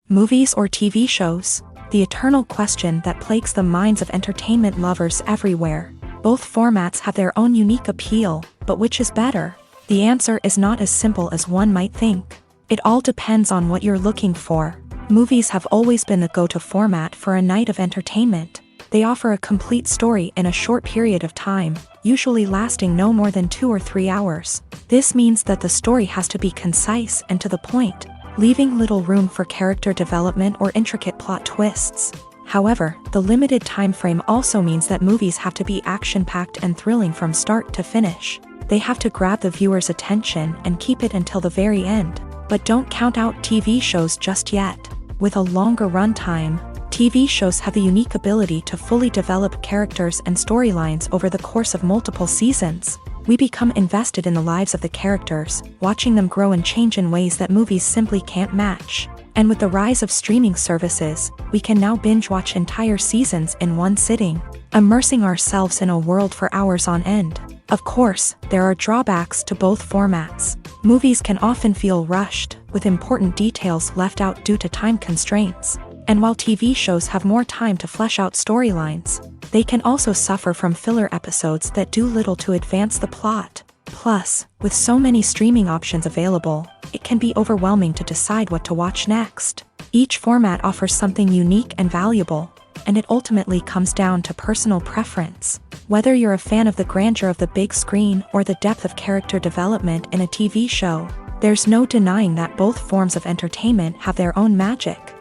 Movies or TV shows? The eternal question that plagues the minds of entertainment lovers everywhere. Both formats have their own unique appeal, but which is better? The answer is not as simple as one might think. It all depends on what you're looking for. Movies have always been the go-to format for a night of entertainment. They offer a complete story in a short period of time, usually lasting no more than 2 or 3 hours. This means that the story has to be concise and to the point, leaving little room for character development or intricate plot twists. However, the limited time frame also means that movies have to be action-packed and thrilling from start to finish. They have to grab the viewer's attention and keep it until the very end. But don't count out TV shows just yet. With a longer runtime, TV shows have the unique ability to fully develop characters and storylines over the course of multiple seasons. We become invested in the lives of the characters, watching them grow and change in ways that movies simply can't match. And with the rise of streaming services, we can now binge-watch entire seasons in one sitting, immersing ourselves in a world for hours on end. Of course, there are drawbacks to both formats. Movies can often feel rushed, with important details left out due to time constraints. And while TV shows have more time to flesh out storylines, they can also suffer from filler episodes that do little to advance the plot. Plus, with so many streaming options available, it can be overwhelming to decide what to watch next. Each format offers something unique and valuable, and it ultimately comes down to personal preference. Whether you're a fan of the grandeur of the big screen or the depth of character development in a TV show, there's no denying that both forms of entertainment have their own magic.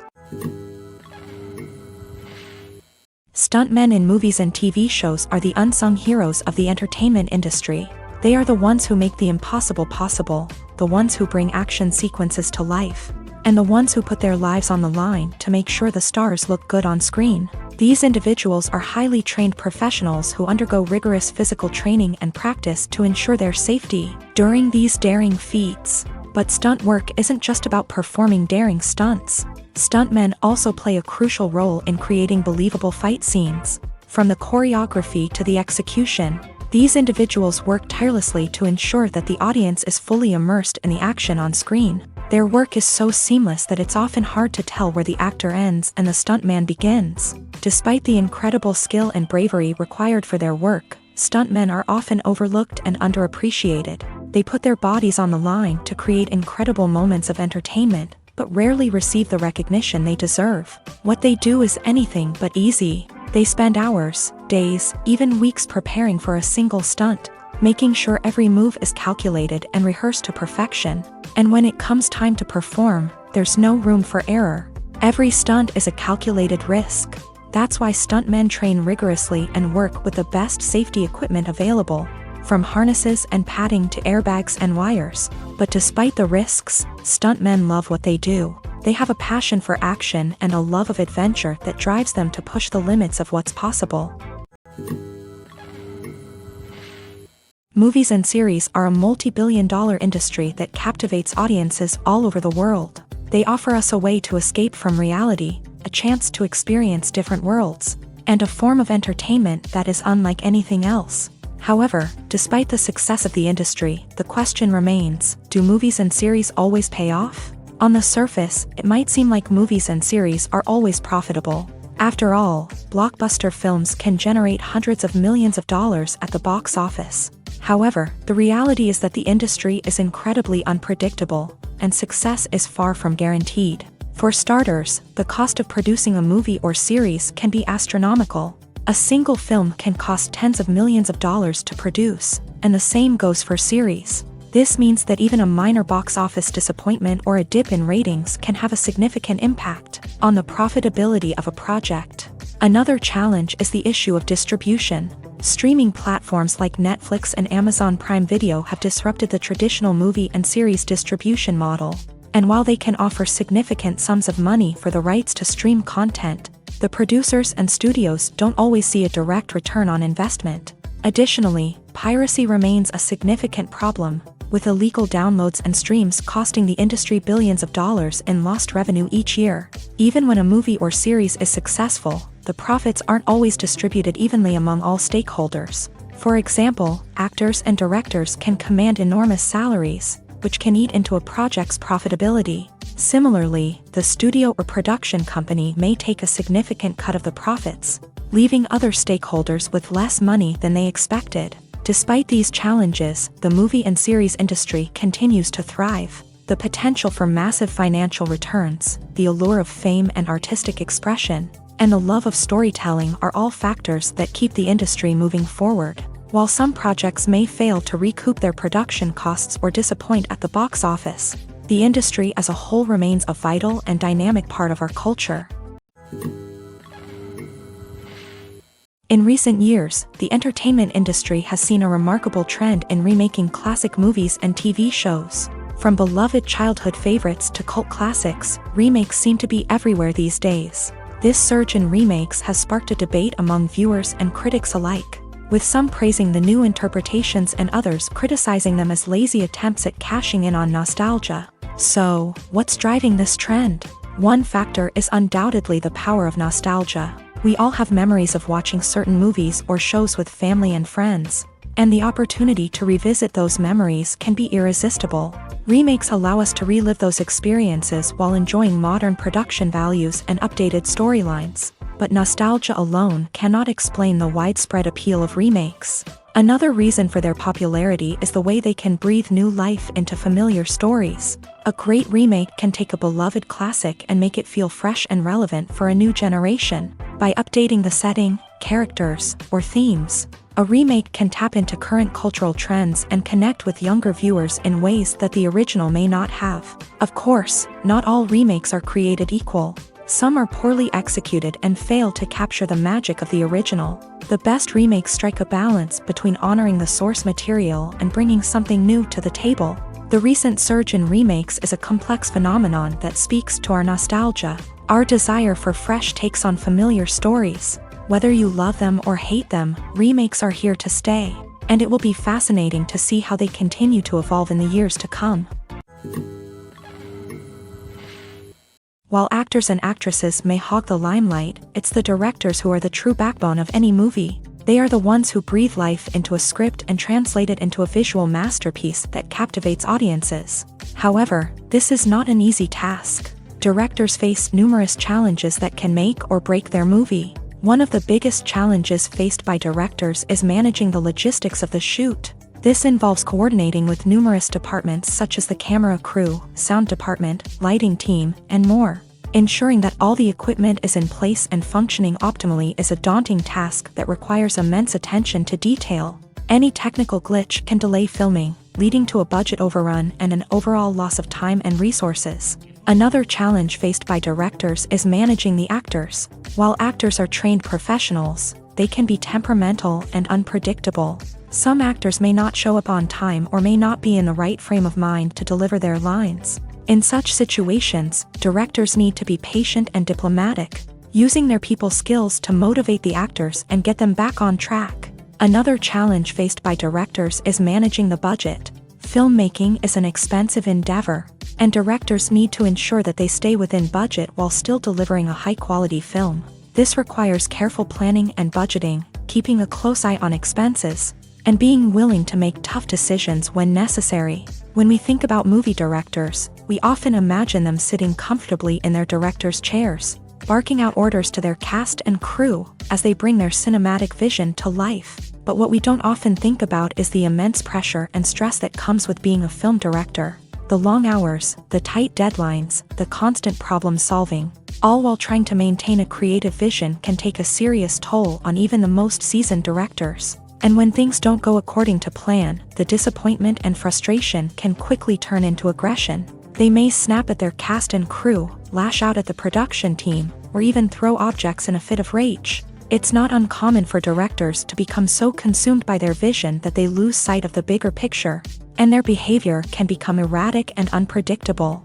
Stuntmen in movies and TV shows are the unsung heroes of the entertainment industry. They are the ones who make the impossible possible, the ones who bring action sequences to life, and the ones who put their lives on the line to make sure the stars look good on screen. These individuals are highly trained professionals who undergo rigorous physical training and practice to ensure their safety during these daring feats. But stunt work isn't just about performing daring stunts. Stuntmen also play a crucial role in creating believable fight scenes. From the choreography to the execution, these individuals work tirelessly to ensure that the audience is fully immersed in the action on screen. Their work is so seamless that it's often hard to tell where the actor ends and the stuntman begins. Despite the incredible skill and bravery required for their work, stuntmen are often overlooked and underappreciated. They put their bodies on the line to create incredible moments of entertainment, but rarely receive the recognition they deserve. What they do is anything but easy. They spend hours, days, even weeks preparing for a single stunt, making sure every move is calculated and rehearsed to perfection. And when it comes time to perform, there's no room for error. Every stunt is a calculated risk. That's why stuntmen train rigorously and work with the best safety equipment available, from harnesses and padding to airbags and wires. But despite the risks, stuntmen love what they do. They have a passion for action and a love of adventure that drives them to push the limits of what's possible. Movies and series are a multi-billion-dollar industry that captivates audiences all over the world. They offer us a way to escape from reality, a chance to experience different worlds, and a form of entertainment that is unlike anything else. However, despite the success of the industry, the question remains, do movies and series always pay off? On the surface, it might seem like movies and series are always profitable. After all, blockbuster films can generate hundreds of millions of dollars at the box office. However, the reality is that the industry is incredibly unpredictable, and success is far from guaranteed. For starters, the cost of producing a movie or series can be astronomical. A single film can cost tens of millions of dollars to produce, and the same goes for series. This means that even a minor box office disappointment or a dip in ratings can have a significant impact on the profitability of a project. Another challenge is the issue of distribution. Streaming platforms like Netflix and Amazon Prime Video have disrupted the traditional movie and series distribution model. And while they can offer significant sums of money for the rights to stream content, the producers and studios don't always see a direct return on investment. Additionally, piracy remains a significant problem, with illegal downloads and streams costing the industry billions of dollars in lost revenue each year. Even when a movie or series is successful, the profits aren't always distributed evenly among all stakeholders. For example, actors and directors can command enormous salaries, which can eat into a project's profitability. Similarly, the studio or production company may take a significant cut of the profits, leaving other stakeholders with less money than they expected. Despite these challenges, the movie and series industry continues to thrive. The potential for massive financial returns, the allure of fame and artistic expression, and the love of storytelling are all factors that keep the industry moving forward. While some projects may fail to recoup their production costs or disappoint at the box office, the industry as a whole remains a vital and dynamic part of our culture. In recent years, the entertainment industry has seen a remarkable trend in remaking classic movies and TV shows. From beloved childhood favorites to cult classics, remakes seem to be everywhere these days. This surge in remakes has sparked a debate among viewers and critics alike, with some praising the new interpretations and others criticizing them as lazy attempts at cashing in on nostalgia. So, what's driving this trend? One factor is undoubtedly the power of nostalgia. We all have memories of watching certain movies or shows with family and friends, and the opportunity to revisit those memories can be irresistible. Remakes allow us to relive those experiences while enjoying modern production values and updated storylines. But nostalgia alone cannot explain the widespread appeal of remakes. Another reason for their popularity is the way they can breathe new life into familiar stories. A great remake can take a beloved classic and make it feel fresh and relevant for a new generation. By updating the setting, characters, or themes, a remake can tap into current cultural trends and connect with younger viewers in ways that the original may not have. Of course, not all remakes are created equal. Some are poorly executed and fail to capture the magic of the original. The best remakes strike a balance between honoring the source material and bringing something new to the table. The recent surge in remakes is a complex phenomenon that speaks to our nostalgia, our desire for fresh takes on familiar stories. Whether you love them or hate them, remakes are here to stay, and it will be fascinating to see how they continue to evolve in the years to come. While actors and actresses may hog the limelight, it's the directors who are the true backbone of any movie. They are the ones who breathe life into a script and translate it into a visual masterpiece that captivates audiences. However, this is not an easy task. Directors face numerous challenges that can make or break their movie. One of the biggest challenges faced by directors is managing the logistics of the shoot. This involves coordinating with numerous departments such as the camera crew, sound department, lighting team, and more. Ensuring that all the equipment is in place and functioning optimally is a daunting task that requires immense attention to detail. Any technical glitch can delay filming, leading to a budget overrun and an overall loss of time and resources. Another challenge faced by directors is managing the actors. While actors are trained professionals, they can be temperamental and unpredictable. Some actors may not show up on time or may not be in the right frame of mind to deliver their lines. In such situations, directors need to be patient and diplomatic, using their people skills to motivate the actors and get them back on track. Another challenge faced by directors is managing the budget. Filmmaking is an expensive endeavor, and directors need to ensure that they stay within budget while still delivering a high-quality film. This requires careful planning and budgeting, keeping a close eye on expenses, and being willing to make tough decisions when necessary. When we think about movie directors, we often imagine them sitting comfortably in their director's chairs, barking out orders to their cast and crew as they bring their cinematic vision to life. But what we don't often think about is the immense pressure and stress that comes with being a film director. The long hours, the tight deadlines, the constant problem solving, all while trying to maintain a creative vision can take a serious toll on even the most seasoned directors. And when things don't go according to plan, the disappointment and frustration can quickly turn into aggression. They may snap at their cast and crew, lash out at the production team, or even throw objects in a fit of rage. It's not uncommon for directors to become so consumed by their vision that they lose sight of the bigger picture, and their behavior can become erratic and unpredictable.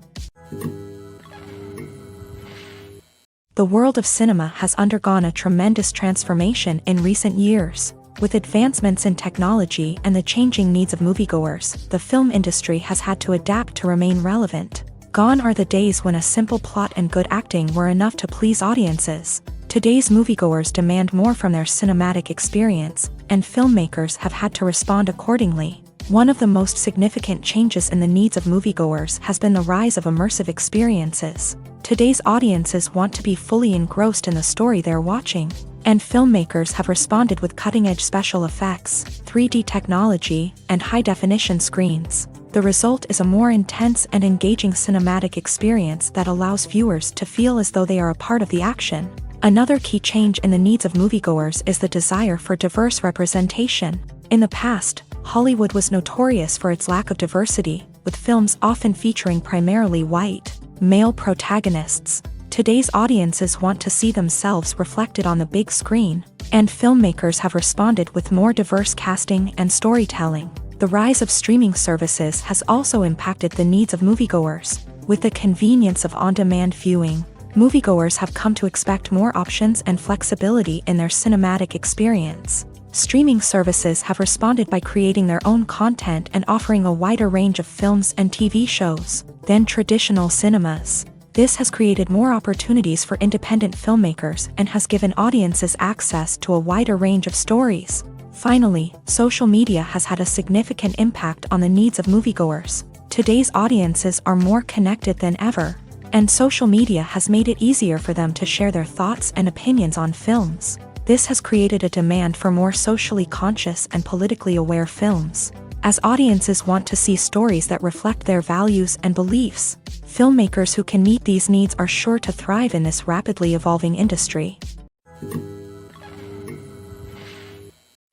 The world of cinema has undergone a tremendous transformation in recent years. With advancements in technology and the changing needs of moviegoers, the film industry has had to adapt to remain relevant. Gone are the days when a simple plot and good acting were enough to please audiences. Today's moviegoers demand more from their cinematic experience, and filmmakers have had to respond accordingly. One of the most significant changes in the needs of moviegoers has been the rise of immersive experiences. Today's audiences want to be fully engrossed in the story they're watching, and filmmakers have responded with cutting-edge special effects, 3D technology, and high-definition screens. The result is a more intense and engaging cinematic experience that allows viewers to feel as though they are a part of the action. Another key change in the needs of moviegoers is the desire for diverse representation. In the past, Hollywood was notorious for its lack of diversity, with films often featuring primarily white, male protagonists. Today's audiences want to see themselves reflected on the big screen, and filmmakers have responded with more diverse casting and storytelling. The rise of streaming services has also impacted the needs of moviegoers. With the convenience of on-demand viewing, moviegoers have come to expect more options and flexibility in their cinematic experience. Streaming services have responded by creating their own content and offering a wider range of films and TV shows than traditional cinemas. This has created more opportunities for independent filmmakers and has given audiences access to a wider range of stories. Finally, social media has had a significant impact on the needs of moviegoers. Today's audiences are more connected than ever, and social media has made it easier for them to share their thoughts and opinions on films. This has created a demand for more socially conscious and politically aware films, as audiences want to see stories that reflect their values and beliefs. Filmmakers who can meet these needs are sure to thrive in this rapidly evolving industry.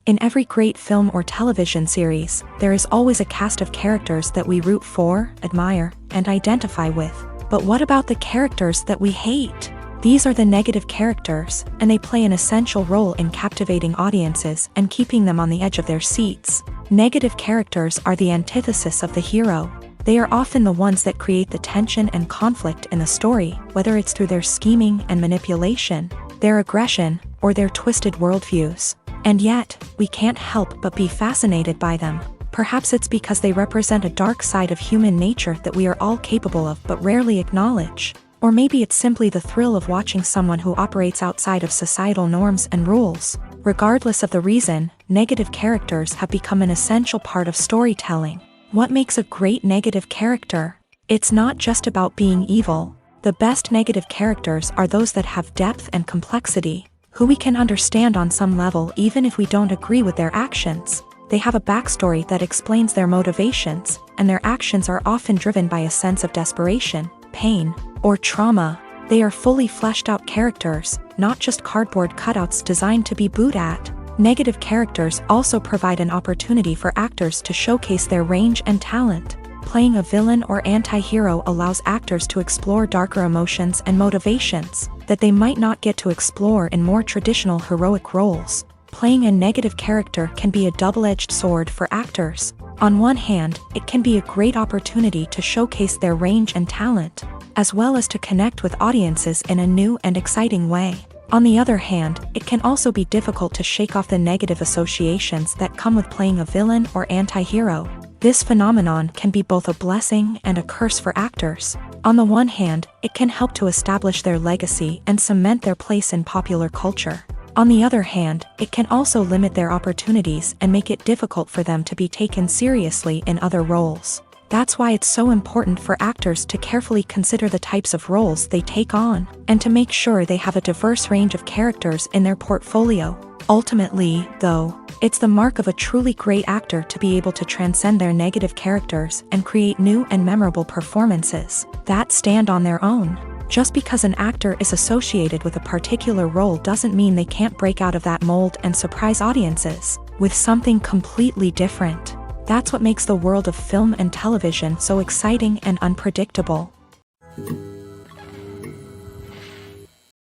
In every great film or television series, there is always a cast of characters that we root for, admire, and identify with. But what about the characters that we hate? These are the negative characters, and they play an essential role in captivating audiences and keeping them on the edge of their seats. Negative characters are the antithesis of the hero. They are often the ones that create the tension and conflict in the story, whether it's through their scheming and manipulation, their aggression, or their twisted worldviews. And yet, we can't help but be fascinated by them. Perhaps it's because they represent a dark side of human nature that we are all capable of but rarely acknowledge. Or maybe it's simply the thrill of watching someone who operates outside of societal norms and rules. Regardless of the reason, negative characters have become an essential part of storytelling. What makes a great negative character? It's not just about being evil. The best negative characters are those that have depth and complexity, who we can understand on some level even if we don't agree with their actions. They have a backstory that explains their motivations, and their actions are often driven by a sense of desperation, pain, or trauma. They are fully fleshed out characters, not just cardboard cutouts designed to be booed at. Negative characters also provide an opportunity for actors to showcase their range and talent. Playing a villain or anti-hero allows actors to explore darker emotions and motivations that they might not get to explore in more traditional heroic roles. Playing a negative character can be a double-edged sword for actors. On one hand, it can be a great opportunity to showcase their range and talent, as well as to connect with audiences in a new and exciting way. On the other hand, it can also be difficult to shake off the negative associations that come with playing a villain or anti-hero. This phenomenon can be both a blessing and a curse for actors. On the one hand, it can help to establish their legacy and cement their place in popular culture. On the other hand, it can also limit their opportunities and make it difficult for them to be taken seriously in other roles. That's why it's so important for actors to carefully consider the types of roles they take on, and to make sure they have a diverse range of characters in their portfolio. Ultimately, though, it's the mark of a truly great actor to be able to transcend their negative characters and create new and memorable performances that stand on their own. Just because an actor is associated with a particular role doesn't mean they can't break out of that mold and surprise audiences with something completely different. That's what makes the world of film and television so exciting and unpredictable.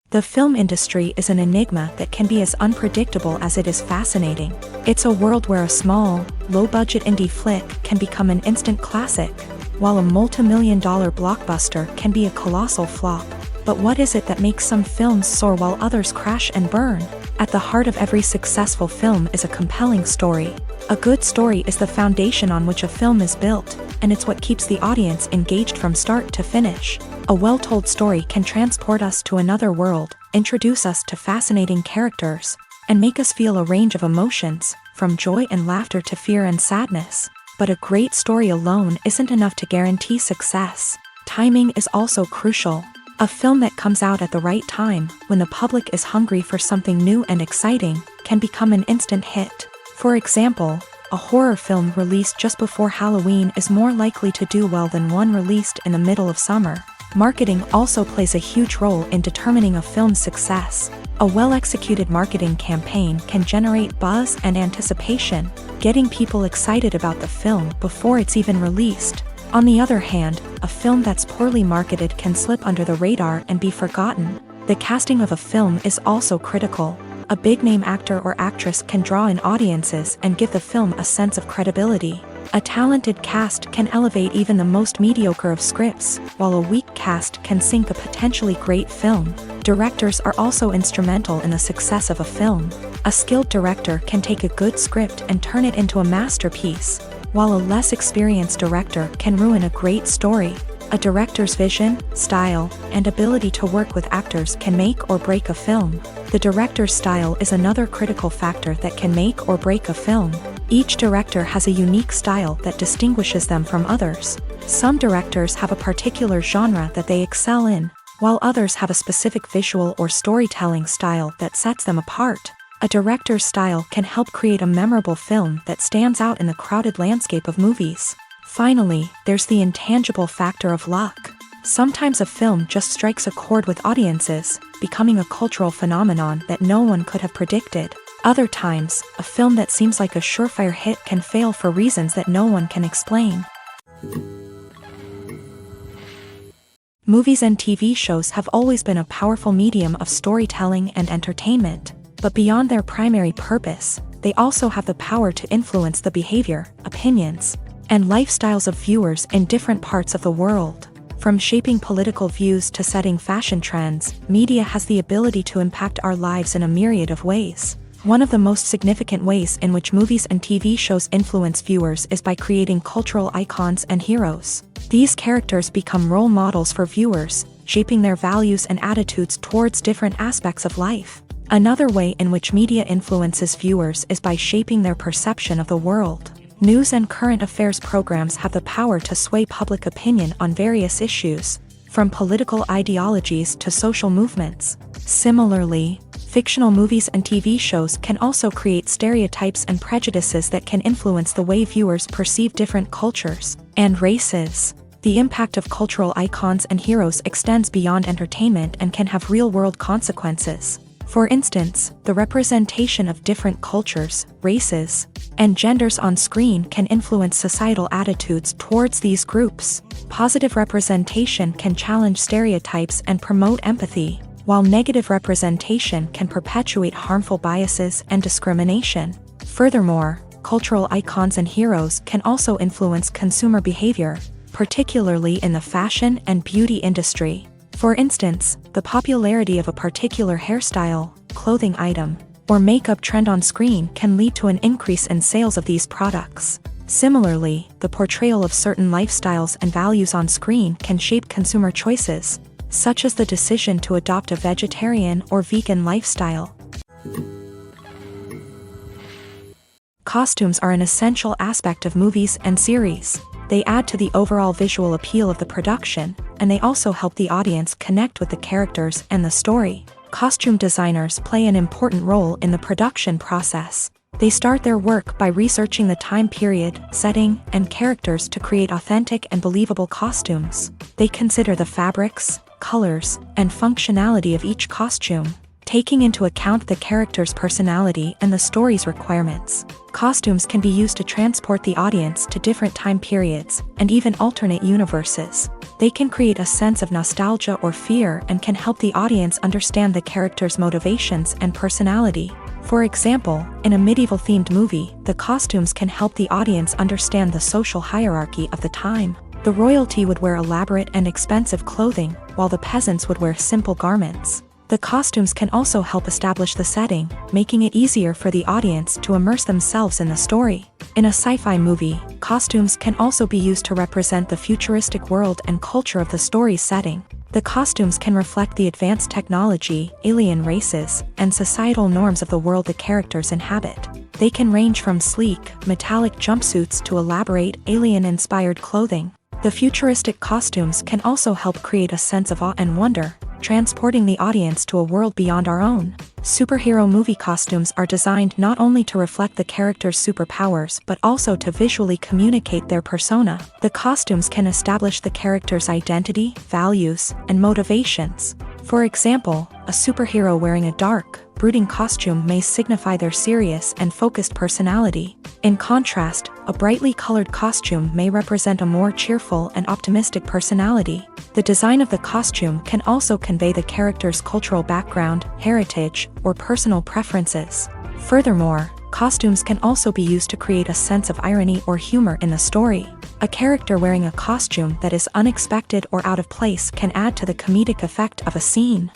The film industry is an enigma that can be as unpredictable as it is fascinating. It's a world where a small, low-budget indie flick can become an instant classic, while a multi-million-dollar blockbuster can be a colossal flop. But what is it that makes some films soar while others crash and burn? At the heart of every successful film is a compelling story. A good story is the foundation on which a film is built, and it's what keeps the audience engaged from start to finish. A well-told story can transport us to another world, introduce us to fascinating characters, and make us feel a range of emotions, from joy and laughter to fear and sadness. But a great story alone isn't enough to guarantee success. Timing is also crucial. A film that comes out at the right time, when the public is hungry for something new and exciting, can become an instant hit. For example, a horror film released just before Halloween is more likely to do well than one released in the middle of summer. Marketing also plays a huge role in determining a film's success. A well-executed marketing campaign can generate buzz and anticipation, getting people excited about the film before it's even released. On the other hand, a film that's poorly marketed can slip under the radar and be forgotten. The casting of a film is also critical. A big-name actor or actress can draw in audiences and give the film a sense of credibility. A talented cast can elevate even the most mediocre of scripts, while a weak cast can sink a potentially great film. Directors are also instrumental in the success of a film. A skilled director can take a good script and turn it into a masterpiece, while a less experienced director can ruin a great story. A director's vision, style, and ability to work with actors can make or break a film. The director's style is another critical factor that can make or break a film. Each director has a unique style that distinguishes them from others. Some directors have a particular genre that they excel in, while others have a specific visual or storytelling style that sets them apart. A director's style can help create a memorable film that stands out in the crowded landscape of movies. Finally, there's the intangible factor of luck. Sometimes a film just strikes a chord with audiences, becoming a cultural phenomenon that no one could have predicted. Other times, a film that seems like a surefire hit can fail for reasons that no one can explain. Movies and TV shows have always been a powerful medium of storytelling and entertainment, but beyond their primary purpose, they also have the power to influence the behavior, opinions, and lifestyles of viewers in different parts of the world. From shaping political views to setting fashion trends, media has the ability to impact our lives in a myriad of ways. One of the most significant ways in which movies and TV shows influence viewers is by creating cultural icons and heroes. These characters become role models for viewers, shaping their values and attitudes towards different aspects of life. Another way in which media influences viewers is by shaping their perception of the world. News and current affairs programs have the power to sway public opinion on various issues, from political ideologies to social movements. Similarly, fictional movies and TV shows can also create stereotypes and prejudices that can influence the way viewers perceive different cultures and races. The impact of cultural icons and heroes extends beyond entertainment and can have real-world consequences. For instance, the representation of different cultures, races, and genders on screen can influence societal attitudes towards these groups. Positive representation can challenge stereotypes and promote empathy, while negative representation can perpetuate harmful biases and discrimination. Furthermore, cultural icons and heroes can also influence consumer behavior, particularly in the fashion and beauty industry. For instance, the popularity of a particular hairstyle, clothing item, or makeup trend on screen can lead to an increase in sales of these products. Similarly, the portrayal of certain lifestyles and values on screen can shape consumer choices, such as the decision to adopt a vegetarian or vegan lifestyle. Costumes are an essential aspect of movies and series. They add to the overall visual appeal of the production, and they also help the audience connect with the characters and the story. Costume designers play an important role in the production process. They start their work by researching the time period, setting, and characters to create authentic and believable costumes. They consider the fabrics, colors, and functionality of each costume, taking into account the character's personality and the story's requirements. Costumes can be used to transport the audience to different time periods and even alternate universes. They can create a sense of nostalgia or fear and can help the audience understand the character's motivations and personality. For example, in a medieval-themed movie, the costumes can help the audience understand the social hierarchy of the time. The royalty would wear elaborate and expensive clothing, while the peasants would wear simple garments. The costumes can also help establish the setting, making it easier for the audience to immerse themselves in the story. In a sci-fi movie, costumes can also be used to represent the futuristic world and culture of the story's setting. The costumes can reflect the advanced technology, alien races, and societal norms of the world the characters inhabit. They can range from sleek, metallic jumpsuits to elaborate, alien-inspired clothing. The futuristic costumes can also help create a sense of awe and wonder, transporting the audience to a world beyond our own. Superhero movie costumes are designed not only to reflect the character's superpowers but also to visually communicate their persona. The costumes can establish the character's identity, values, and motivations. For example, a superhero wearing a dark, brooding costume may signify their serious and focused personality. In contrast, a brightly colored costume may represent a more cheerful and optimistic personality. The design of the costume can also convey the character's cultural background, heritage, or personal preferences. Furthermore, costumes can also be used to create a sense of irony or humor in the story. A character wearing a costume that is unexpected or out of place can add to the comedic effect of a scene.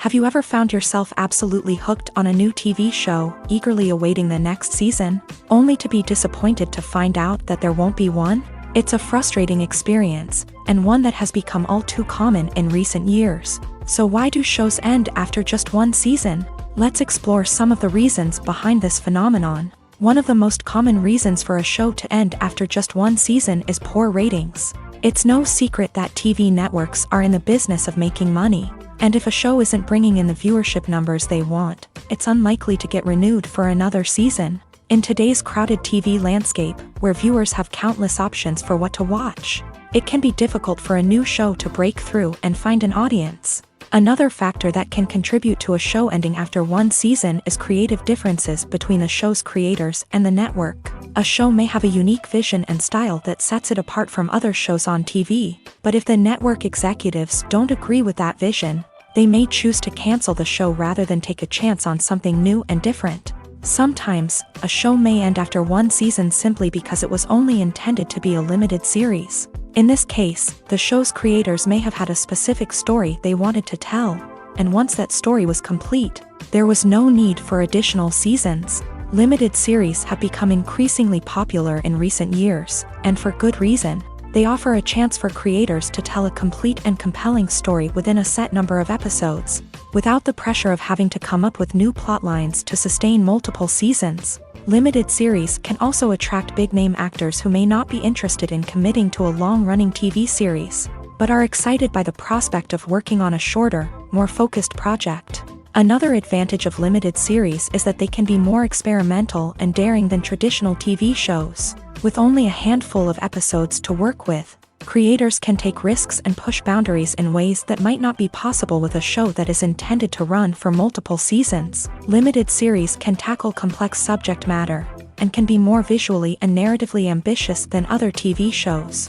Have you ever found yourself absolutely hooked on a new TV show, eagerly awaiting the next season, only to be disappointed to find out that there won't be one? It's a frustrating experience, and one that has become all too common in recent years. So why do shows end after just one season? Let's explore some of the reasons behind this phenomenon. One of the most common reasons for a show to end after just one season is poor ratings. It's no secret that TV networks are in the business of making money. And if a show isn't bringing in the viewership numbers they want, it's unlikely to get renewed for another season. In today's crowded TV landscape, where viewers have countless options for what to watch, it can be difficult for a new show to break through and find an audience. Another factor that can contribute to a show ending after one season is creative differences between the show's creators and the network. A show may have a unique vision and style that sets it apart from other shows on TV, but if the network executives don't agree with that vision, they may choose to cancel the show rather than take a chance on something new and different. Sometimes, a show may end after one season simply because it was only intended to be a limited series. In this case, the show's creators may have had a specific story they wanted to tell, and once that story was complete, there was no need for additional seasons. Limited series have become increasingly popular in recent years, and for good reason. They offer a chance for creators to tell a complete and compelling story within a set number of episodes, without the pressure of having to come up with new plotlines to sustain multiple seasons. Limited series can also attract big-name actors who may not be interested in committing to a long-running TV series, but are excited by the prospect of working on a shorter, more focused project. Another advantage of limited series is that they can be more experimental and daring than traditional TV shows. With only a handful of episodes to work with, creators can take risks and push boundaries in ways that might not be possible with a show that is intended to run for multiple seasons. Limited series can tackle complex subject matter, and can be more visually and narratively ambitious than other TV shows.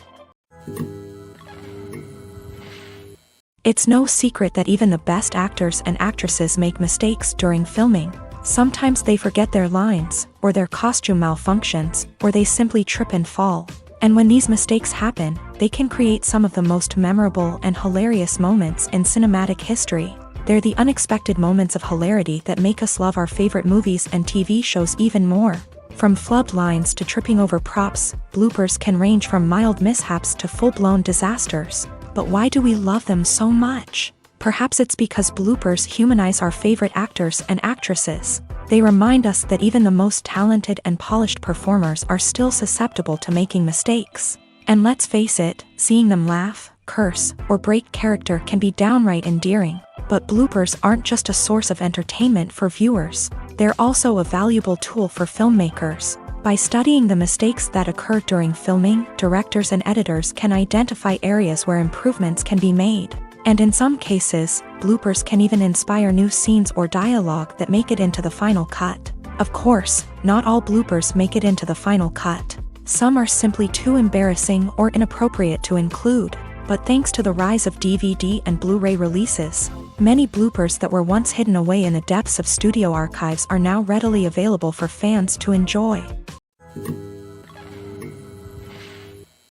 It's no secret that even the best actors and actresses make mistakes during filming. Sometimes they forget their lines, or their costume malfunctions, or they simply trip and fall. And when these mistakes happen, they can create some of the most memorable and hilarious moments in cinematic history. They're the unexpected moments of hilarity that make us love our favorite movies and TV shows even more. From flubbed lines to tripping over props, bloopers can range from mild mishaps to full-blown disasters. But why do we love them so much? Perhaps it's because bloopers humanize our favorite actors and actresses. They remind us that even the most talented and polished performers are still susceptible to making mistakes. And let's face it, seeing them laugh, curse, or break character can be downright endearing. But bloopers aren't just a source of entertainment for viewers. They're also a valuable tool for filmmakers. By studying the mistakes that occur during filming, directors and editors can identify areas where improvements can be made. And in some cases, bloopers can even inspire new scenes or dialogue that make it into the final cut. Of course, not all bloopers make it into the final cut. Some are simply too embarrassing or inappropriate to include. But thanks to the rise of DVD and Blu-ray releases, many bloopers that were once hidden away in the depths of studio archives are now readily available for fans to enjoy.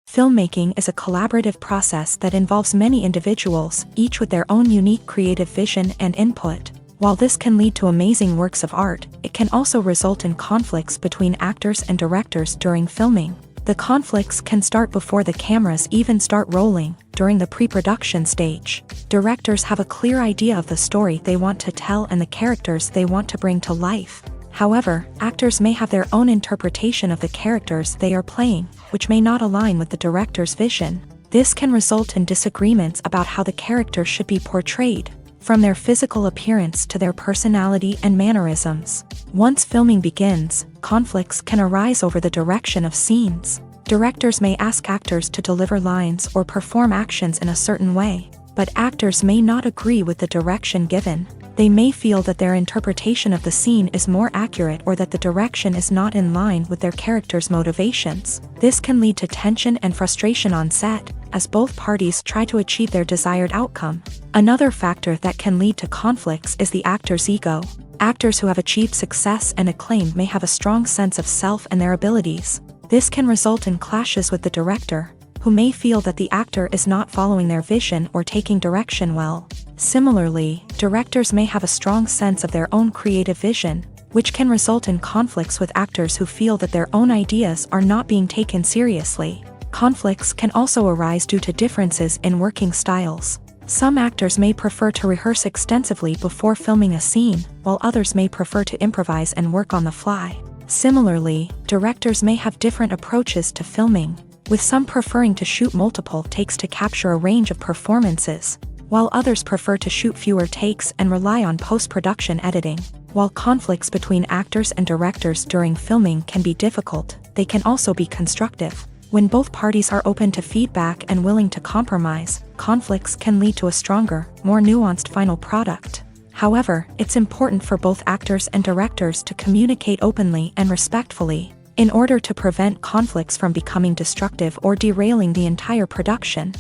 Filmmaking is a collaborative process that involves many individuals, each with their own unique creative vision and input. While this can lead to amazing works of art, it can also result in conflicts between actors and directors during filming. The conflicts can start before the cameras even start rolling, during the pre-production stage. Directors have a clear idea of the story they want to tell and the characters they want to bring to life. However, actors may have their own interpretation of the characters they are playing, which may not align with the director's vision. This can result in disagreements about how the character should be portrayed, from their physical appearance to their personality and mannerisms. Once filming begins, conflicts can arise over the direction of scenes. Directors may ask actors to deliver lines or perform actions in a certain way, but actors may not agree with the direction given. They may feel that their interpretation of the scene is more accurate or that the direction is not in line with their character's motivations. This can lead to tension and frustration on set, as both parties try to achieve their desired outcome. Another factor that can lead to conflicts is the actor's ego. Actors who have achieved success and acclaim may have a strong sense of self and their abilities. This can result in clashes with the director, who may feel that the actor is not following their vision or taking direction well. Similarly, directors may have a strong sense of their own creative vision, which can result in conflicts with actors who feel that their own ideas are not being taken seriously. Conflicts can also arise due to differences in working styles. Some actors may prefer to rehearse extensively before filming a scene, while others may prefer to improvise and work on the fly. Similarly, directors may have different approaches to filming, with some preferring to shoot multiple takes to capture a range of performances, while others prefer to shoot fewer takes and rely on post-production editing. While conflicts between actors and directors during filming can be difficult, they can also be constructive. When both parties are open to feedback and willing to compromise, conflicts can lead to a stronger, more nuanced final product. However, it's important for both actors and directors to communicate openly and respectfully, in order to prevent conflicts from becoming destructive or derailing the entire production.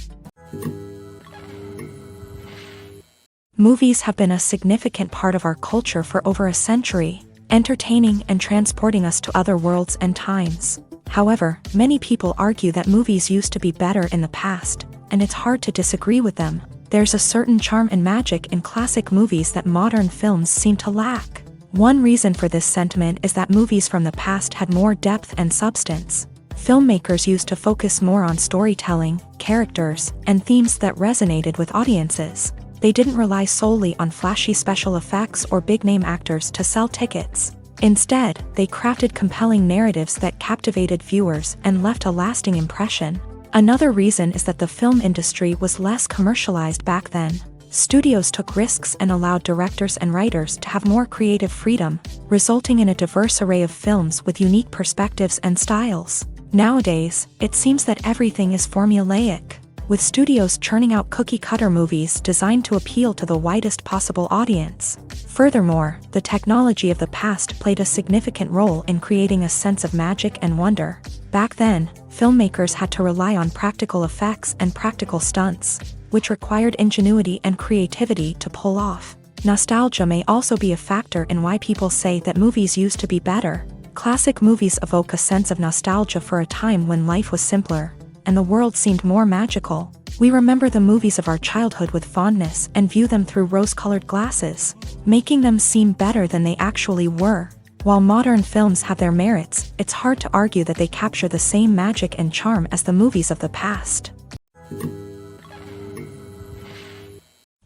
Movies have been a significant part of our culture for over a century, entertaining and transporting us to other worlds and times. However, many people argue that movies used to be better in the past, and it's hard to disagree with them. There's a certain charm and magic in classic movies that modern films seem to lack. One reason for this sentiment is that movies from the past had more depth and substance. Filmmakers used to focus more on storytelling, characters, and themes that resonated with audiences. They didn't rely solely on flashy special effects or big-name actors to sell tickets. Instead, they crafted compelling narratives that captivated viewers and left a lasting impression. Another reason is that the film industry was less commercialized back then. Studios took risks and allowed directors and writers to have more creative freedom, resulting in a diverse array of films with unique perspectives and styles. Nowadays, it seems that everything is formulaic, with studios churning out cookie-cutter movies designed to appeal to the widest possible audience. Furthermore, the technology of the past played a significant role in creating a sense of magic and wonder. Back then, filmmakers had to rely on practical effects and practical stunts, which required ingenuity and creativity to pull off. Nostalgia may also be a factor in why people say that movies used to be better. Classic movies evoke a sense of nostalgia for a time when life was simpler, and the world seemed more magical. We remember the movies of our childhood with fondness and view them through rose-colored glasses, making them seem better than they actually were. While modern films have their merits, it's hard to argue that they capture the same magic and charm as the movies of the past.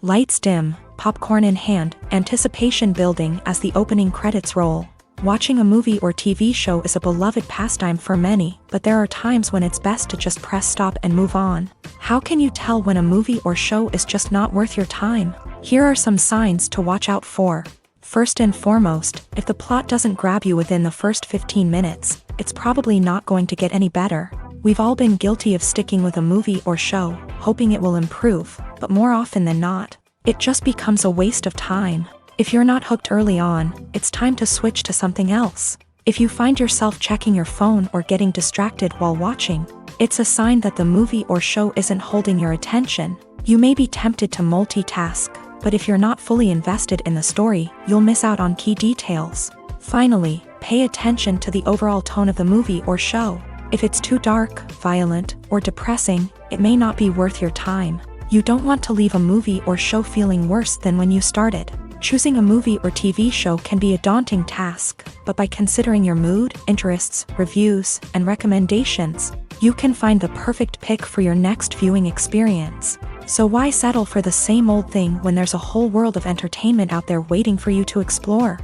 Lights dim, popcorn in hand, anticipation building as the opening credits roll. Watching a movie or TV show is a beloved pastime for many, but there are times when it's best to just press stop and move on. How can you tell when a movie or show is just not worth your time? Here are some signs to watch out for. First and foremost, if the plot doesn't grab you within the first 15 minutes, it's probably not going to get any better. We've all been guilty of sticking with a movie or show, hoping it will improve, but more often than not, it just becomes a waste of time. If you're not hooked early on, it's time to switch to something else. If you find yourself checking your phone or getting distracted while watching, it's a sign that the movie or show isn't holding your attention. You may be tempted to multitask, but if you're not fully invested in the story, you'll miss out on key details. Finally, pay attention to the overall tone of the movie or show. If it's too dark, violent, or depressing, it may not be worth your time. You don't want to leave a movie or show feeling worse than when you started. Choosing a movie or TV show can be a daunting task, but by considering your mood, interests, reviews, and recommendations, you can find the perfect pick for your next viewing experience. So why settle for the same old thing when there's a whole world of entertainment out there waiting for you to explore?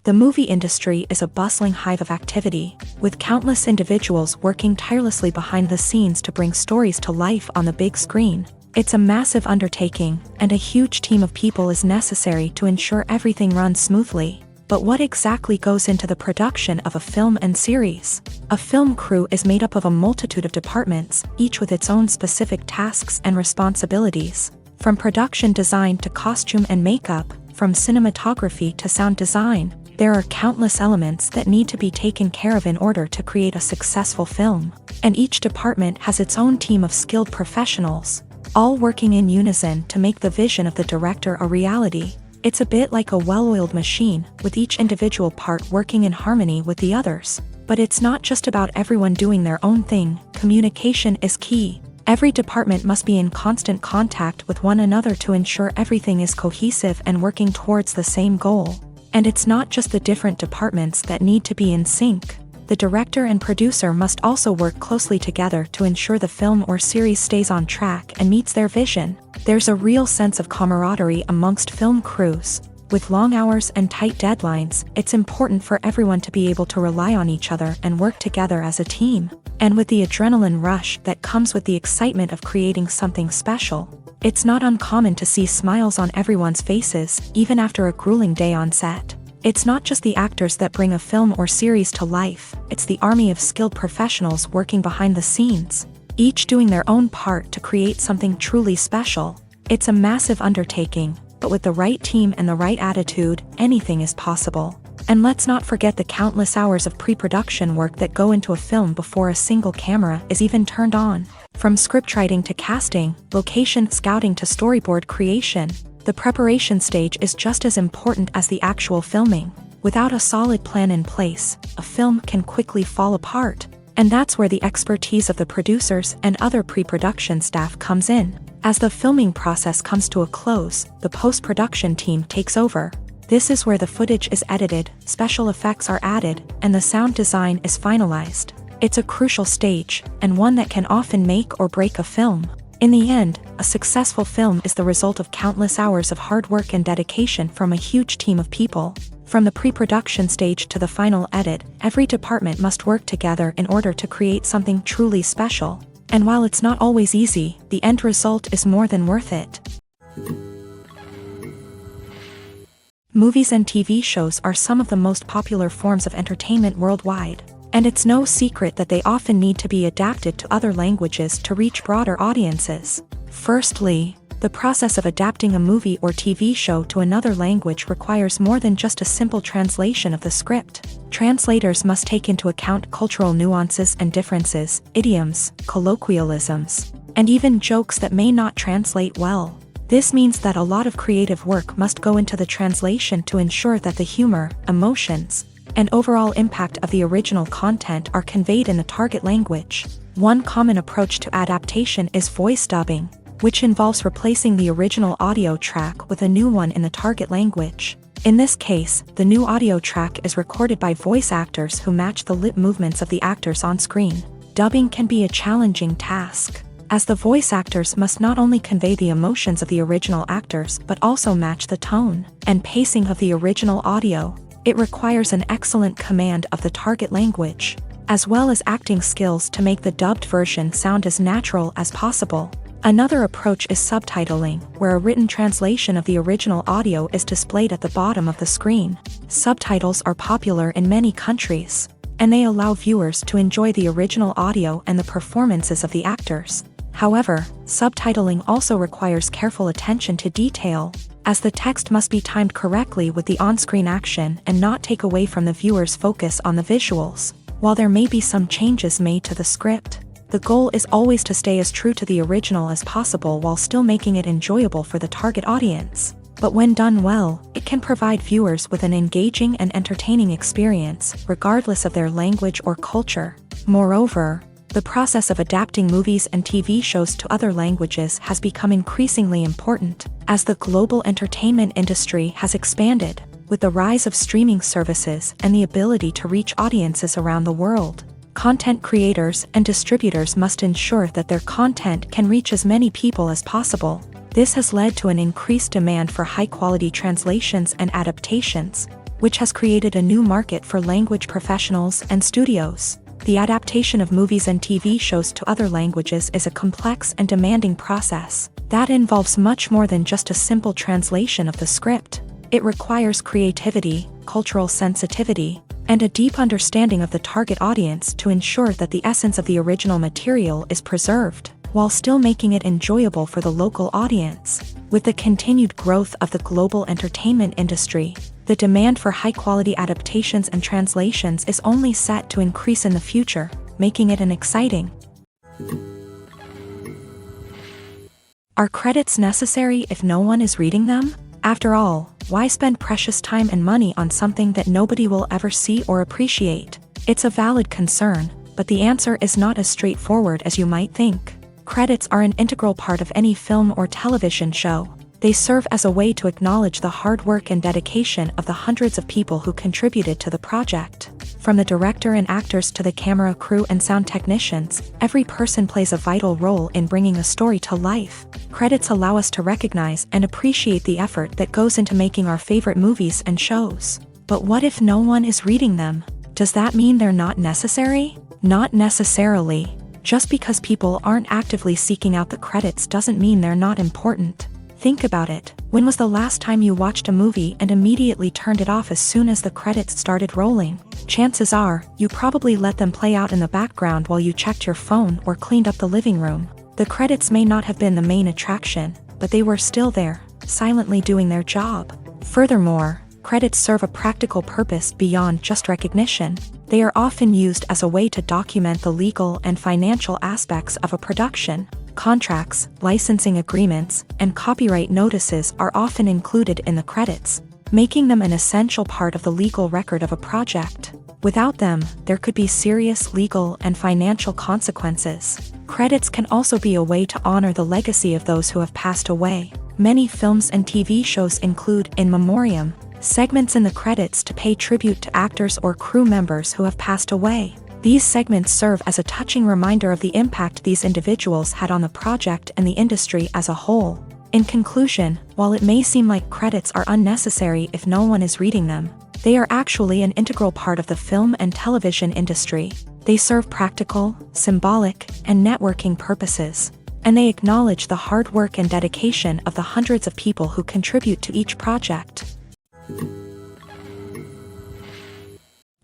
The movie industry is a bustling hive of activity, with countless individuals working tirelessly behind the scenes to bring stories to life on the big screen. It's a massive undertaking, and a huge team of people is necessary to ensure everything runs smoothly. But what exactly goes into the production of a film and series? A film crew is made up of a multitude of departments, each with its own specific tasks and responsibilities. From production design to costume and makeup, from cinematography to sound design, there are countless elements that need to be taken care of in order to create a successful film. And each department has its own team of skilled professionals, all working in unison to make the vision of the director a reality. It's a bit like a well-oiled machine, with each individual part working in harmony with the others. But it's not just about everyone doing their own thing, communication is key. Every department must be in constant contact with one another to ensure everything is cohesive and working towards the same goal. And it's not just the different departments that need to be in sync. The director and producer must also work closely together to ensure the film or series stays on track and meets their vision. There's a real sense of camaraderie amongst film crews. With long hours and tight deadlines, it's important for everyone to be able to rely on each other and work together as a team. And with the adrenaline rush that comes with the excitement of creating something special, it's not uncommon to see smiles on everyone's faces, even after a grueling day on set. It's not just the actors that bring a film or series to life, it's the army of skilled professionals working behind the scenes, each doing their own part to create something truly special. It's a massive undertaking, but with the right team and the right attitude, anything is possible. And let's not forget the countless hours of pre-production work that go into a film before a single camera is even turned on. From scriptwriting to casting, location scouting to storyboard creation, the preparation stage is just as important as the actual filming. Without a solid plan in place, a film can quickly fall apart. And that's where the expertise of the producers and other pre-production staff comes in. As the filming process comes to a close, the post-production team takes over. This is where the footage is edited, special effects are added, and the sound design is finalized. It's a crucial stage, and one that can often make or break a film. In the end, a successful film is the result of countless hours of hard work and dedication from a huge team of people. From the pre-production stage to the final edit, every department must work together in order to create something truly special. And while it's not always easy, the end result is more than worth it. Movies and TV shows are some of the most popular forms of entertainment worldwide, and it's no secret that they often need to be adapted to other languages to reach broader audiences. Firstly, the process of adapting a movie or TV show to another language requires more than just a simple translation of the script. Translators must take into account cultural nuances and differences, idioms, colloquialisms, and even jokes that may not translate well. This means that a lot of creative work must go into the translation to ensure that the humor, emotions, and overall impact of the original content are conveyed in the target language. One common approach to adaptation is voice dubbing, which involves replacing the original audio track with a new one in the target language. In this case, the new audio track is recorded by voice actors who match the lip movements of the actors on screen. Dubbing can be a challenging task, as the voice actors must not only convey the emotions of the original actors but also match the tone and pacing of the original audio. It requires an excellent command of the target language, as well as acting skills to make the dubbed version sound as natural as possible. Another approach is subtitling, where a written translation of the original audio is displayed at the bottom of the screen. Subtitles are popular in many countries, and they allow viewers to enjoy the original audio and the performances of the actors. However, subtitling also requires careful attention to detail, as the text must be timed correctly with the on-screen action and not take away from the viewer's focus on the visuals. While there may be some changes made to the script, the goal is always to stay as true to the original as possible while still making it enjoyable for the target audience. But when done well, it can provide viewers with an engaging and entertaining experience, regardless of their language or culture. Moreover, the process of adapting movies and TV shows to other languages has become increasingly important, as the global entertainment industry has expanded, with the rise of streaming services and the ability to reach audiences around the world. Content creators and distributors must ensure that their content can reach as many people as possible. This has led to an increased demand for high-quality translations and adaptations, which has created a new market for language professionals and studios. The adaptation of movies and TV shows to other languages is a complex and demanding process that involves much more than just a simple translation of the script. It requires creativity, cultural sensitivity, and a deep understanding of the target audience to ensure that the essence of the original material is preserved, while still making it enjoyable for the local audience. With the continued growth of the global entertainment industry, the demand for high-quality adaptations and translations is only set to increase in the future, making it an exciting. Are credits necessary if no one is reading them? After all, why spend precious time and money on something that nobody will ever see or appreciate? It's a valid concern, but the answer is not as straightforward as you might think. Credits are an integral part of any film or television show. They serve as a way to acknowledge the hard work and dedication of the hundreds of people who contributed to the project. From the director and actors to the camera crew and sound technicians, every person plays a vital role in bringing a story to life. Credits allow us to recognize and appreciate the effort that goes into making our favorite movies and shows. But what if no one is reading them? Does that mean they're not necessary? Not necessarily. Just because people aren't actively seeking out the credits doesn't mean they're not important. Think about it. When was the last time you watched a movie and immediately turned it off as soon as the credits started rolling? Chances are, you probably let them play out in the background while you checked your phone or cleaned up the living room. The credits may not have been the main attraction, but they were still there, silently doing their job. Furthermore, credits serve a practical purpose beyond just recognition. They are often used as a way to document the legal and financial aspects of a production. Contracts, licensing agreements, and copyright notices are often included in the credits, making them an essential part of the legal record of a project. Without them, there could be serious legal and financial consequences. Credits can also be a way to honor the legacy of those who have passed away. Many films and TV shows include in memoriam segments in the credits to pay tribute to actors or crew members who have passed away. These segments serve as a touching reminder of the impact these individuals had on the project and the industry as a whole. In conclusion, while it may seem like credits are unnecessary if no one is reading them, they are actually an integral part of the film and television industry. They serve practical, symbolic, and networking purposes, and they acknowledge the hard work and dedication of the hundreds of people who contribute to each project.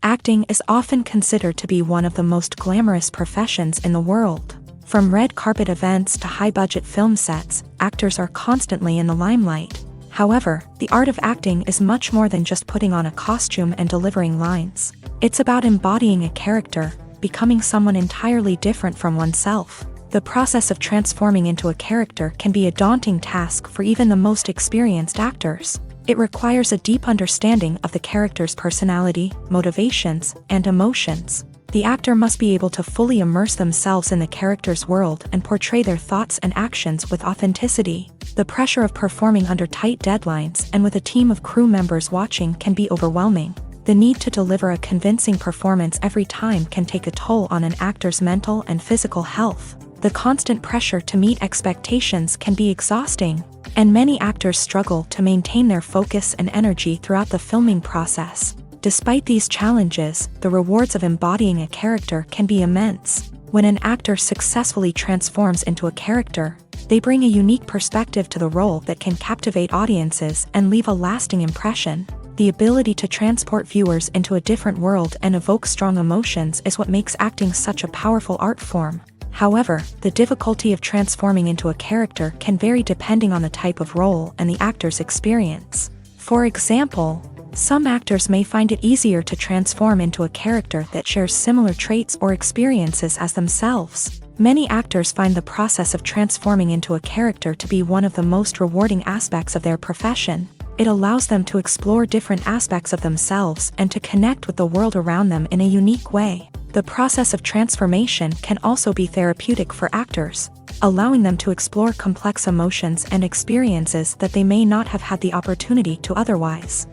Acting is often considered to be one of the most glamorous professions in the world. From red carpet events to high-budget film sets, actors are constantly in the limelight. However, the art of acting is much more than just putting on a costume and delivering lines. It's about embodying a character, becoming someone entirely different from oneself. The process of transforming into a character can be a daunting task for even the most experienced actors. It requires a deep understanding of the character's personality, motivations, and emotions. The actor must be able to fully immerse themselves in the character's world and portray their thoughts and actions with authenticity. The pressure of performing under tight deadlines and with a team of crew members watching can be overwhelming. The need to deliver a convincing performance every time can take a toll on an actor's mental and physical health. The constant pressure to meet expectations can be exhausting, and many actors struggle to maintain their focus and energy throughout the filming process. Despite these challenges, the rewards of embodying a character can be immense. When an actor successfully transforms into a character, they bring a unique perspective to the role that can captivate audiences and leave a lasting impression. The ability to transport viewers into a different world and evoke strong emotions is what makes acting such a powerful art form. However, the difficulty of transforming into a character can vary depending on the type of role and the actor's experience. For example, some actors may find it easier to transform into a character that shares similar traits or experiences as themselves. Many actors find the process of transforming into a character to be one of the most rewarding aspects of their profession. It allows them to explore different aspects of themselves and to connect with the world around them in a unique way. The process of transformation can also be therapeutic for actors, allowing them to explore complex emotions and experiences that they may not have had the opportunity to otherwise.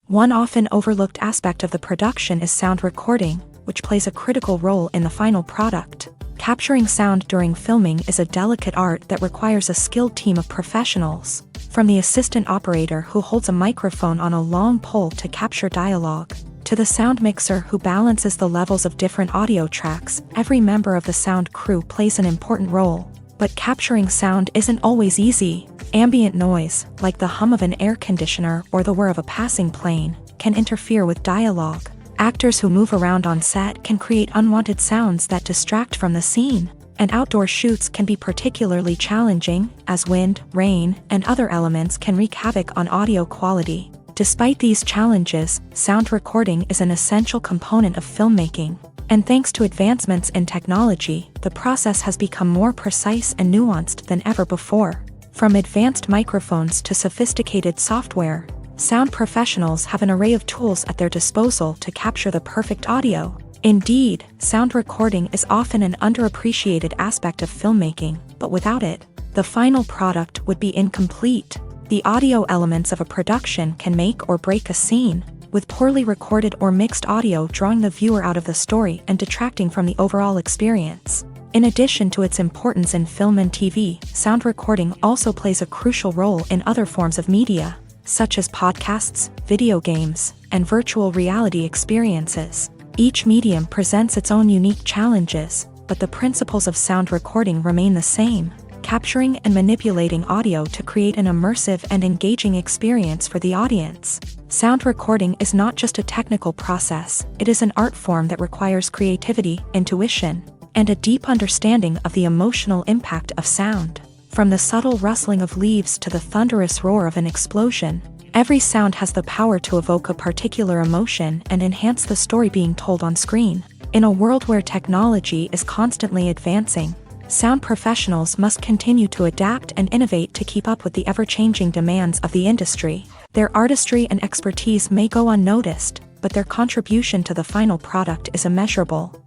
One often overlooked aspect of the production is sound recording, which plays a critical role in the final product. Capturing sound during filming is a delicate art that requires a skilled team of professionals. From the assistant operator who holds a microphone on a long pole to capture dialogue, to the sound mixer who balances the levels of different audio tracks, every member of the sound crew plays an important role. But capturing sound isn't always easy. Ambient noise, like the hum of an air conditioner or the whir of a passing plane, can interfere with dialogue. Actors who move around on set can create unwanted sounds that distract from the scene. And outdoor shoots can be particularly challenging, as wind, rain, and other elements can wreak havoc on audio quality. Despite these challenges, sound recording is an essential component of filmmaking. And thanks to advancements in technology, the process has become more precise and nuanced than ever before. From advanced microphones to sophisticated software, sound professionals have an array of tools at their disposal to capture the perfect audio. Indeed, sound recording is often an underappreciated aspect of filmmaking, but without it, the final product would be incomplete. The audio elements of a production can make or break a scene, with poorly recorded or mixed audio drawing the viewer out of the story and detracting from the overall experience. In addition to its importance in film and TV, sound recording also plays a crucial role in other forms of media, such as podcasts, video games, and virtual reality experiences. Each medium presents its own unique challenges, but the principles of sound recording remain the same, capturing and manipulating audio to create an immersive and engaging experience for the audience. Sound recording is not just a technical process, it is an art form that requires creativity, intuition, and a deep understanding of the emotional impact of sound. From the subtle rustling of leaves to the thunderous roar of an explosion, every sound has the power to evoke a particular emotion and enhance the story being told on screen. In a world where technology is constantly advancing, sound professionals must continue to adapt and innovate to keep up with the ever-changing demands of the industry. Their artistry and expertise may go unnoticed, but their contribution to the final product is immeasurable.